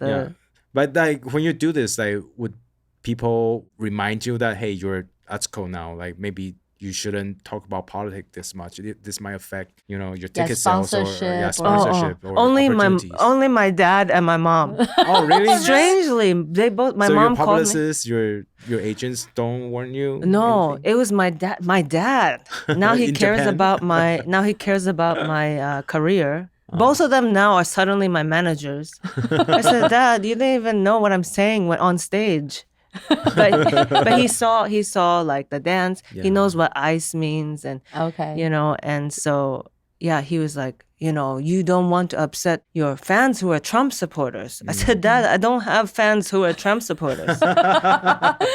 But like when you do this, like would people remind you that, hey, you're Atsuko now? Like maybe you shouldn't talk about politics this much. This might affect, your ticket sales or sponsorship or only my dad and my mom. Oh, really? Strangely, they both. My mom your called me. publicists, your agents don't warn you? No, anything? it was my dad. My dad. Now he cares about my. Now he cares about my career. Both of them now are suddenly my managers. I said, Dad, you didn't even know what I'm saying when on stage. but he saw like the dance. He knows what ice means and and so he was like, you don't want to upset your fans who are Trump supporters. I said, Dad, I don't have fans who are Trump supporters.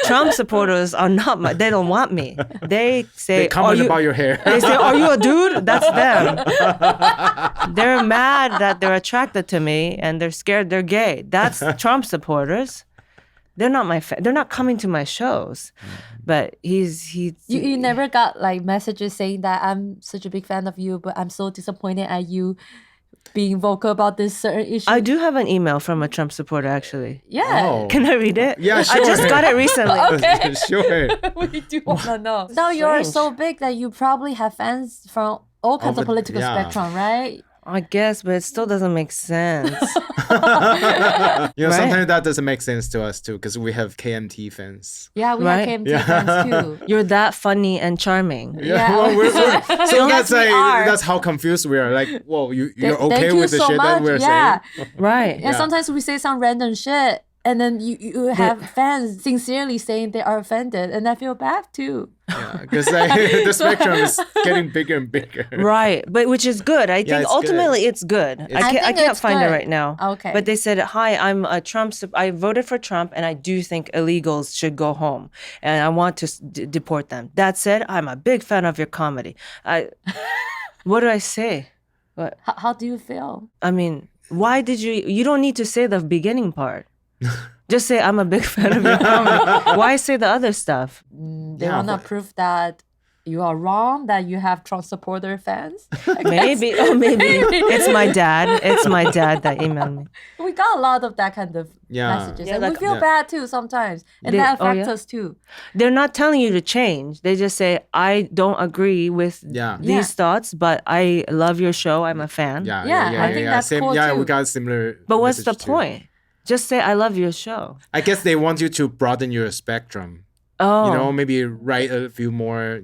Trump supporters are not they don't want me. They say, they comment about your hair. They say, are you a dude? That's them. They're mad that they're attracted to me and they're scared they're gay. That's Trump supporters. They're not they're not coming to my shows. But you never got like messages saying that I'm such a big fan of you, but I'm so disappointed at you being vocal about this certain issue. I do have an email from a Trump supporter actually. Yeah. Oh. Can I read it? Yeah, sure. I just got it recently. Okay. Sure. We do want to know. Now you're so big that you probably have fans from all kinds of political spectrum, right? I guess, but it still doesn't make sense. Sometimes that doesn't make sense to us too, because we have KMT fans. Yeah, we have KMT fans too. You're that funny and charming. So that's how confused we are. Like, whoa, you're okay with the shit that we're saying? Right. And sometimes we say some random shit, and then you have fans sincerely saying they are offended, and I feel bad too. Yeah, because the spectrum is getting bigger and bigger. Right, but which is good. I think ultimately it's good. I can't find it right now. Okay. But they said, hi, I'm a Trump. I voted for Trump, and I do think illegals should go home, and I want to deport them. That said, I'm a big fan of your comedy. What do I say? What? How do you feel? I mean, why did you don't need to say the beginning part. Just say, I'm a big fan of your comedy. Why say the other stuff? They want to prove that you are wrong, that you have Trump supporter fans? Maybe. It's my dad. It's my dad that emailed me. We got a lot of that kind of messages. And we feel bad too sometimes. And that affects us too. They're not telling you to change. They just say, I don't agree with these thoughts, but I love your show. I'm a fan. I think that's cool too. Yeah, we got similar. But what's the point? Just say, I love your show. I guess they want you to broaden your spectrum. Oh. Maybe write a few more,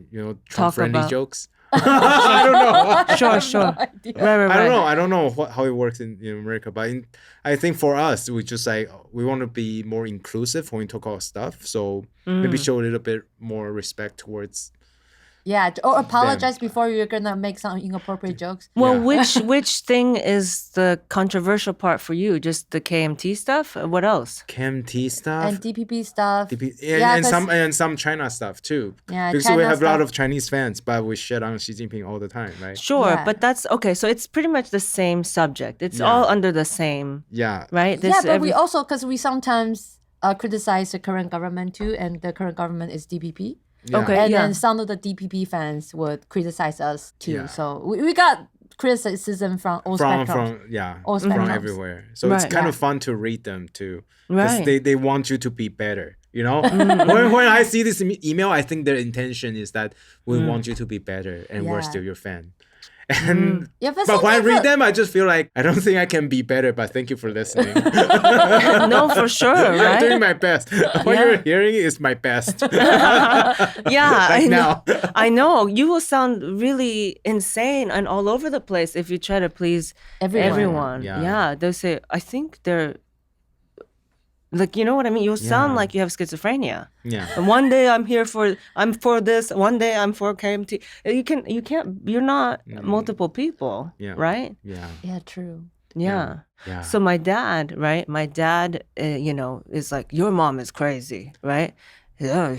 Trump-friendly jokes. I don't know. Sure. No Right. I don't know how it works in America. But I think for us, we just we want to be more inclusive when we talk about stuff. So maybe show a little bit more respect towards... Yeah, or apologize before you're gonna make some inappropriate jokes. Well, which thing is the controversial part for you? Just the KMT stuff? What else? KMT stuff and DPP stuff. And some China stuff too. Yeah, because China we have stuff. a lot of Chinese fans, but we shit on Xi Jinping all the time, right? Sure, but that's okay. So it's pretty much the same subject. It's all under the same. Yeah. Right. But we also because we sometimes criticize the current government too, and the current government is DPP. Yeah. Okay. And then some of the DPP fans would criticize us too. Yeah. So we got criticism from all spectrums. From everywhere. So it's kind of fun to read them too. Because they want you to be better. When I see this email, I think their intention is that we want you to be better and we're still your fan. And but when I read them, I just feel like I don't think I can be better, but thank you for listening. No, for sure, right? I'm doing my best. What you're hearing is my best. I know. You will sound really insane and all over the place if you try to please everyone. Yeah. They'll say, I think they're Like, you know what I mean? You'll sound like you have schizophrenia. Yeah. And one day I'm for this. One day I'm for KMT. You're not multiple people, right? Yeah. Yeah, true. Yeah. Yeah. So my dad, right? My dad, is like, your mom is crazy, right? Yeah,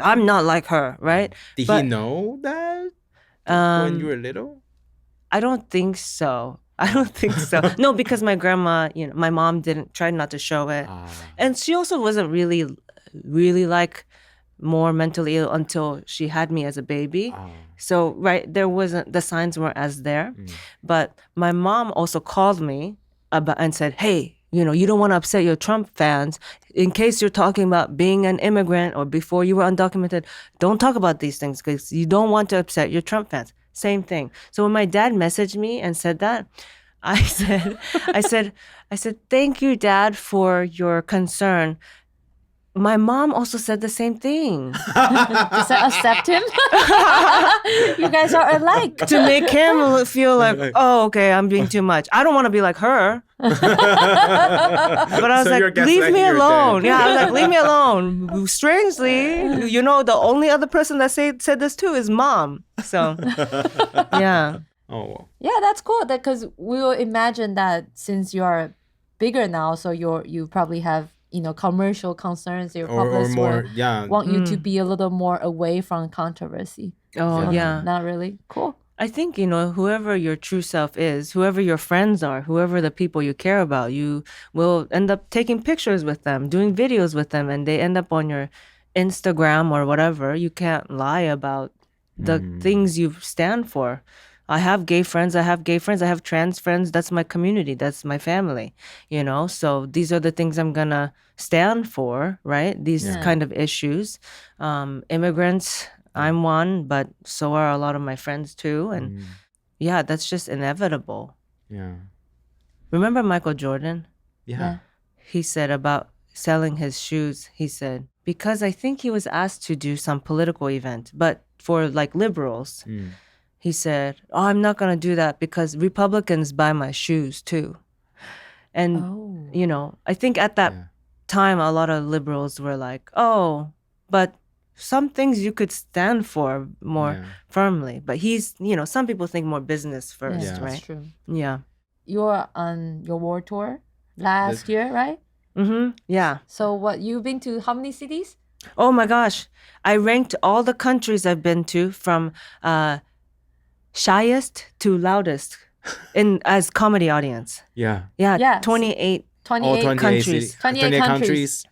I'm not like her, right? Did he know that when you were little? I don't think so. No, because my grandma, my mom try not to show it. And she also wasn't really like more mentally ill until she had me as a baby. So, right, the signs weren't as there. But my mom also called me and said, hey, you don't want to upset your Trump fans. In case you're talking about being an immigrant or before you were undocumented, don't talk about these things because you don't want to upset your Trump fans. Same thing. So when my dad messaged me and said that, I said, thank you, Dad, for your concern. My mom also said the same thing. Does that accept him? You guys are alike. To make him feel like, oh, okay, I'm being too much. I don't want to be like her. But I was like, leave me alone. Yeah, I was like, leave me alone. Strangely, the only other person that said this too is Mom. So, yeah. Oh. Yeah, that's cool. Because we will imagine that since you're bigger now, so you probably have commercial concerns. Your public more, want you to be a little more away from controversy. Oh, yeah. Not really. Cool. I think, whoever your true self is, whoever your friends are, whoever the people you care about, you will end up taking pictures with them, doing videos with them, and they end up on your Instagram or whatever. You can't lie about the things you stand for. I have gay friends. I have trans friends. That's my community. That's my family, So these are the things I'm going to stand for, right? These kind of issues. Immigrants, I'm one, but so are a lot of my friends too. And that's just inevitable. Yeah. Remember Michael Jordan? Yeah. He said about selling his shoes, he said, because I think he was asked to do some political event, but for like liberals. He said, oh, I'm not going to do that because Republicans buy my shoes too. And, I think at that time, a lot of liberals were like, oh, but some things you could stand for more firmly. But he's, some people think more business first, right? That's true. Yeah. You were on your world tour last year, right? Mm-hmm. Yeah. So you've been to how many cities? Oh my gosh. I ranked all the countries I've been to from shyest to loudest as comedy audience. Yeah. Yeah. 28 countries. 28 countries.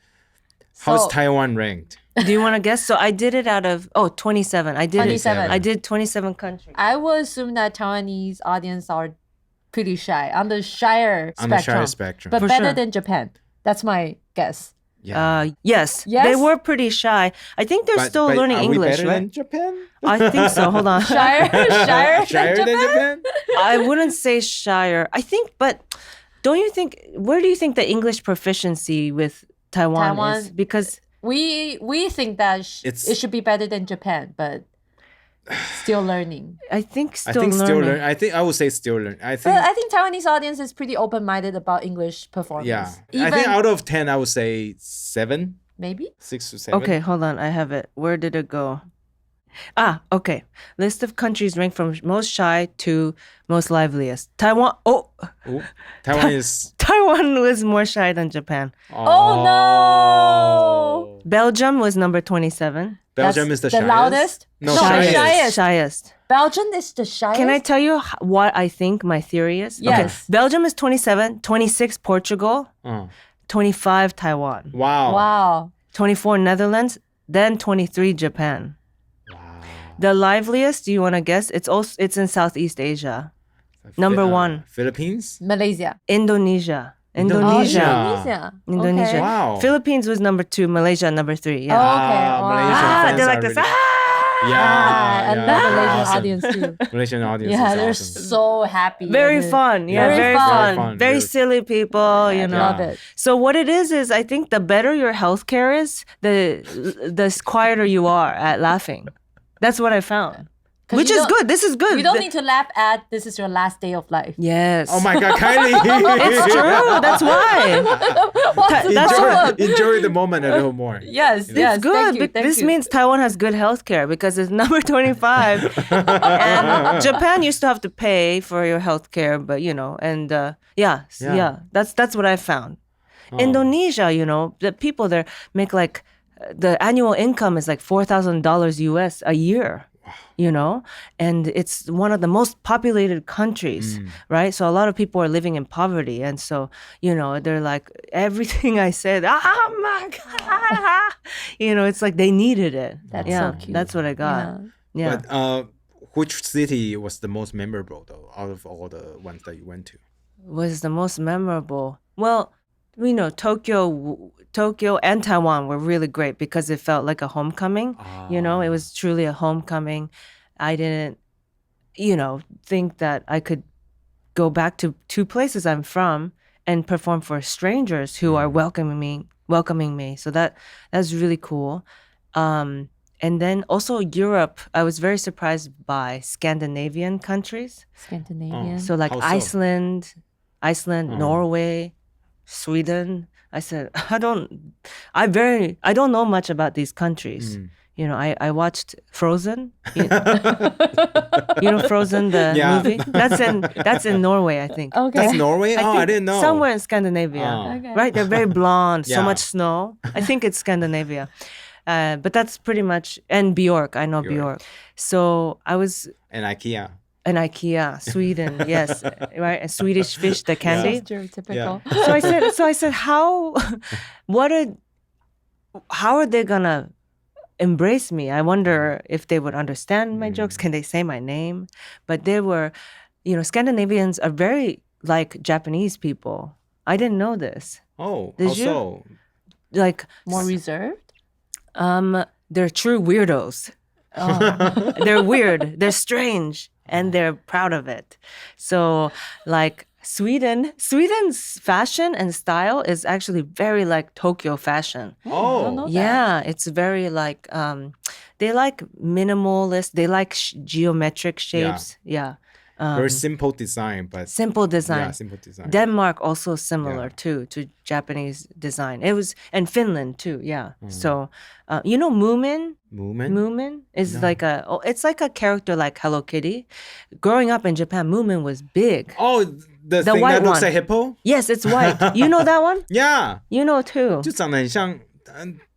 How's Taiwan ranked? Do you want to guess? So I did it out of 27. I did 27 countries. I would assume that Taiwanese audience are pretty shy, on the shyer spectrum. But For better sure. than Japan. That's my guess. Yeah. Yes. Yes? They were pretty shy. I think they're still learning are English, we better right? than Japan? I think so. Hold on. Shyer Shyer than Japan? I wouldn't say shyer. I think, but where do you think the English proficiency with Taiwan is? Because we think that it should be better than Japan, but still learning. I think still learning. I would say still learning. I think Taiwanese audience is pretty open-minded about English performance. Yeah. I think out of 10, I would say 7. Maybe? 6 to 7. Okay, hold on. I have it. Where did it go? Okay. List of countries ranked from most shy to most liveliest. Taiwan. Taiwan was more shy than Japan. Oh no! Belgium was number 27. Belgium is the shyest? Loudest? No, Shyest. Belgium is the shyest? Can I tell you what I think my theory is? Yes. Okay. Belgium is 27, 26 Portugal, 25 Taiwan. Wow. 24 Netherlands, then 23 Japan. Wow. The liveliest, do you want to guess? It's in Southeast Asia. Number 1. Philippines? Malaysia. Indonesia. Indonesia. Okay. Wow. Philippines was number 2, Malaysia number 3. Yeah. Malaysian They're like friends this. I love Malaysian audience too. Malaysian audience Yeah, is they're awesome. so happy. Very fun. Yeah, Very fun. Very silly people, you know. Love it. So what it is I think the better your healthcare is, the quieter you are at laughing. That's what I found. Which is good. This is good. You don't need to laugh at this is your last day of life. Yes. Oh my God, Kylie. It's true. That's why. Enjoy the moment a little more. Yes, It's yes. good. Thank you. This means Taiwan has good healthcare because it's number 25. And Japan used to have to pay for your healthcare, but and that's what I found. Indonesia, the people there make like the annual income is like $4,000 US a year. And it's one of the most populated countries, right? So a lot of people are living in poverty. And so, they're like, everything I said, oh my God, it's like they needed it. That's so cute. That's what I got. Yeah. But which city was the most memorable, though, out of all the ones that you went to? Was the most memorable? Well, Tokyo and Taiwan were really great because it felt like a homecoming. It was truly a homecoming. I didn't, think that I could go back to two places I'm from and perform for strangers who are welcoming me. So that's really cool. And then also Europe, I was very surprised by Scandinavian countries. Scandinavian. So like How so? Iceland, Norway, Sweden. I said, I don't know much about these countries. I watched Frozen. Frozen, the movie? That's in Norway, I think. Okay. That's Norway? I didn't know. Somewhere in Scandinavia. Okay. Right? They're very blonde, so Yeah. much snow. I think it's Scandinavia. But that's pretty much, and Bjork, I know Bjork. So I was And IKEA. in IKEA, Sweden, yes, right? And Swedish fish, the candy. Stereotypical. So I said, how are they gonna embrace me? I wonder if they would understand my jokes. Can they say my name? But they were, Scandinavians are very like Japanese people. I didn't know this. Oh, Did how you? so? Like, More reserved? they're true weirdos. They're weird. They're strange. And they're proud of it. So like Sweden's fashion and style is actually very like Tokyo fashion. I don't know that. Yeah, it's very like, they like minimalist. They like geometric shapes. Yeah. Very simple design, but Simple design. yeah, simple design. Denmark also similar Yeah. too to Japanese design. It was, and Finland too. Yeah. So, Moomin? Movement? Moomin is it's like a character like Hello Kitty. Growing up in Japan, Moomin was big. Oh, the thing white that looks one. like hippo? Yes, it's white. You know that one? Yeah. You know too. 就长得很像，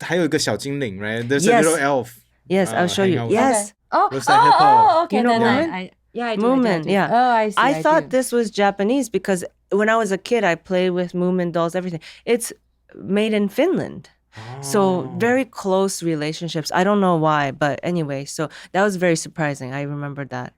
还有一个小精灵 right? There's a Yes. little elf. Yes, I'll show hang you. out with Yes. Oh, Looks like hippo. okay. You know Then Moomin? I do. Moomin, yeah. Oh, I see. I thought do. this was Japanese because when I was a kid, I played with Moomin dolls, everything. It's made in Finland. So very close relationships. I don't know why, but anyway, so that was very surprising. I remember that.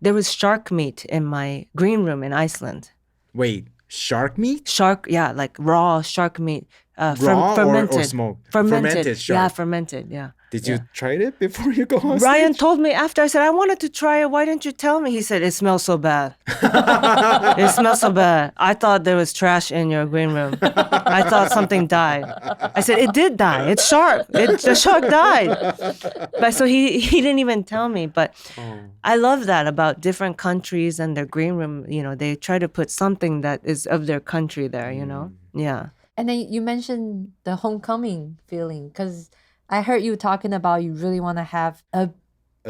There was shark meat in my green room in Iceland. Wait, shark meat? Shark, yeah, like raw shark meat. Raw fermented. or smoked? Fermented shark. Yeah, fermented, yeah. Did you try it before you go on Ryan stage? told me after. I said, I wanted to try it. Why didn't you tell me? He said, it smells so bad. It smells so bad. I thought there was trash in your green room. I thought something died. I said, it did die. It's shark. The shark died. But so he didn't even tell me. But I love that about different countries and their green room. They try to put something that is of their country there, Yeah. And then you mentioned the homecoming feeling because I heard you talking about you really want to have a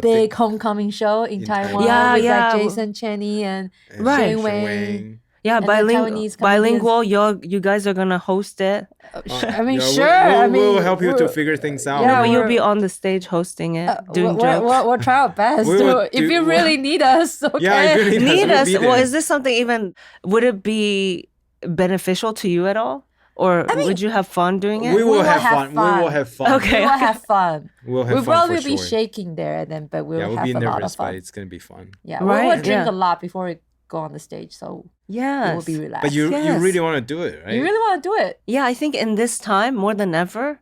big homecoming show in Taiwan Yeah, with yeah. like Jason Cheney and Right. Shane Wang. Yeah, And the Taiwanese bilingual. You guys are gonna host it. I mean, Yeah, sure. We'll help you to figure things out. Yeah, You'll we're- be on the stage hosting it, doing we'll, jokes. we'll try our best. We will if do- you really need us, okay. Yeah, if you Need we'll us? be Well, there. is this something even? Would it be beneficial to you at all, or would you have fun doing it? We will will have have fun. We fun. will have fun. Okay. We will have fun. We'll have We'll fun probably for be sure. shaking there, but we'll Yeah, we'll have be a lot of nervous, but fun. it's gonna be fun. Yeah, Right, we'll drink yeah. a lot before we go on the stage, so Yes. we will be relaxed. But you Yes. really want to do it, right? You really want to do it? Yeah, I think in this time more than ever.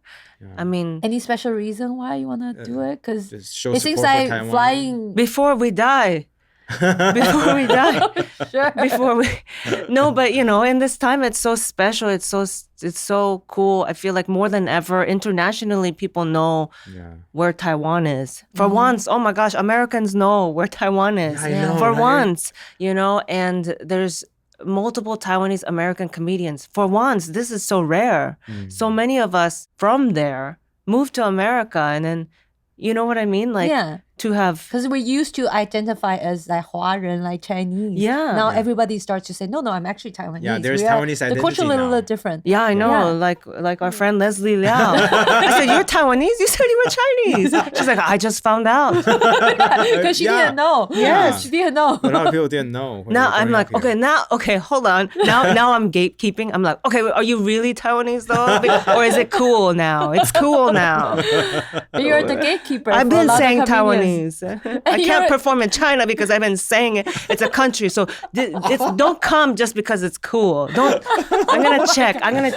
I mean, Any special reason why you want to do it? Because Just show it seems support for like Taiwan. flying. before we die, before we die. Sure. No, but in this time, it's so special. It's so cool. I feel like more than ever, internationally, people know where Taiwan is. For once, oh my gosh, Americans know where Taiwan is. I know, For right? once, and there's multiple Taiwanese American comedians. For once, this is so rare. So many of us from there moved to America, and then, you know what I mean? Like, to have... Because we used to identify as like 华人, like Chinese. Yeah. Now everybody starts to say, no, I'm actually Taiwanese. Yeah, there's Taiwanese identity the culture a little now. different. Yeah, I know. Like our friend Leslie Liao. I said, you're Taiwanese? You said you were Chinese. She's like, I just found out. Because she didn't know. Yes. She didn't know. A lot of people didn't know. Now I'm like, okay, hold on. Now I'm gatekeeping. I'm like, okay, are you really Taiwanese though? Or is it cool now? It's cool now. You're the gatekeeper. I've been saying Taiwanese. I can't perform in China because I've been saying it. It's a country, so don't come just because it's cool. I'm gonna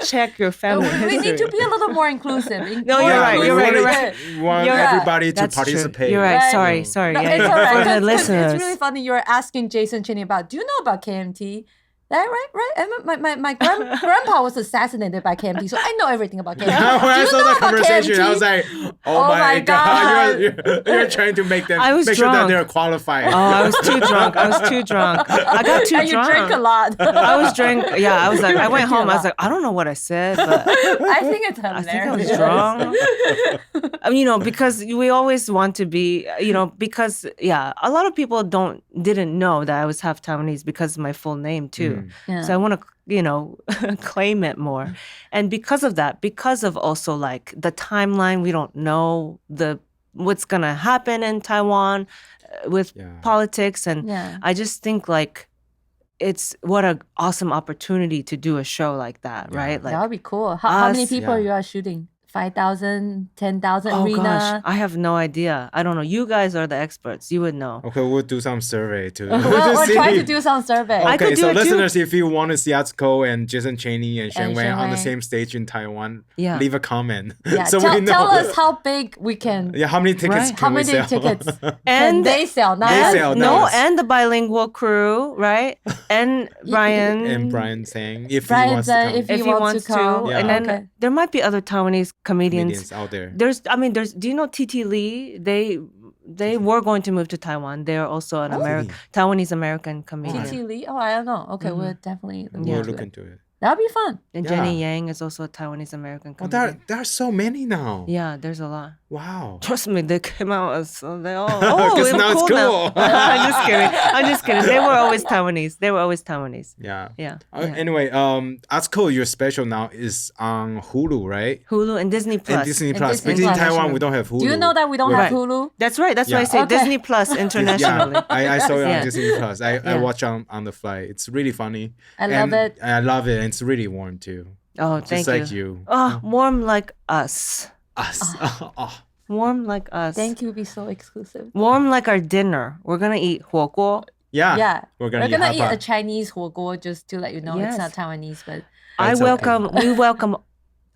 check your family history. We need to be a little more inclusive. No, you're right. You're right. We want everybody to participate. You're right. Sorry. No, Yeah, it's all right. for the 'Cause listeners. it's really funny. You were asking Jason Cheney about, do you know about KMT? Right? And my grandpa was assassinated by KMT, so I know everything about KMT. When I saw that conversation, KMT? I was like, oh my God. You're trying to make them make sure that they're qualified. Oh, I was too drunk. I got too drunk. And you drink a lot. I was like, I went home. I was like, I don't know what I said, but I think it's hilarious. I think I was drunk. Because we always want to be, because a lot of people didn't know that I was half Taiwanese because of my full name too. Yeah. So I want to, claim it more. And because of that, because of also like the timeline, we don't know what's going to happen in Taiwan with politics. And I just think like it's what an awesome opportunity to do a show like that, right? Like, that would be cool. How many people are you shooting? 5,000, 10,000 arena? Gosh, I have no idea. I don't know. You guys are the experts. You would know. Okay, we'll do some survey too. We'll try to do some survey. Okay, so listeners, if you want to see Atsuko and Jason Cheney and Shen Wei on the same stage in Taiwan, leave a comment. Yeah, so we know. Tell us how big we can. Yeah, how many tickets can we sell? How many tickets? And they sell. And the bilingual crew, right? And Brian. And Brian saying if he wants to come. Yeah. And then there might be other Taiwanese comedians out there. There's do you know TT Lee? They were going to move to Taiwan. They're also an Taiwanese American comedian. TT Lee? Oh, I don't know. Okay, we'll definitely look into it. That'd be fun. And Jenny Yang is also a Taiwanese American comedian. There are so many now. Yeah, there's a lot. Wow. Trust me, they came out as they all. Because now it's cool. I'm just kidding. They were always Taiwanese. Yeah. Anyway, Atsuko, your special now is on Hulu, right? Hulu and Disney Plus. Because in Taiwan, we don't have Hulu. Do you know that we don't have Hulu? That's right. That's why I say Disney Plus internationally. Yeah, I saw it on Disney Plus. I watch on the fly. It's really funny. I love it. I love it. And it's really warm too. Oh, thank you. Just like you. Oh, warm like us. Warm like us. Thank you. Be so exclusive. Warm like our dinner. We're gonna eat 火锅. Yeah. We're gonna eat a Chinese 火锅 just to let you know it's not Taiwanese, but we welcome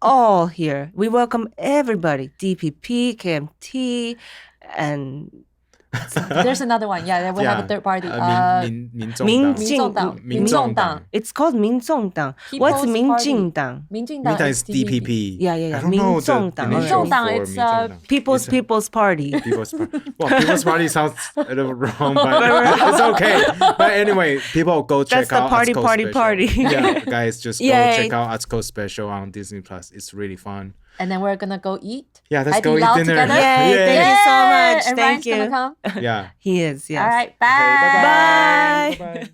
all here. We welcome everybody. DPP, KMT, and there's another one. Yeah, we have a third party. 民众党. It's called 民众党. What's 民进党? 民进党 is DPP. Yeah. I don't know the initial for it's People's Party. Well, People's Party sounds a little wrong, but it's okay. But anyway, people go check out Atsuko's party. Special. Yeah, guys, just go check out Atsuko's special on Disney Plus. It's really fun. And then we're gonna go eat. Yeah, let's go eat dinner. Together. Yay, thank you so much. And Thank Ryan's you. Gonna come. Yeah. He is, yes. All right, bye. Okay, bye-bye. Bye.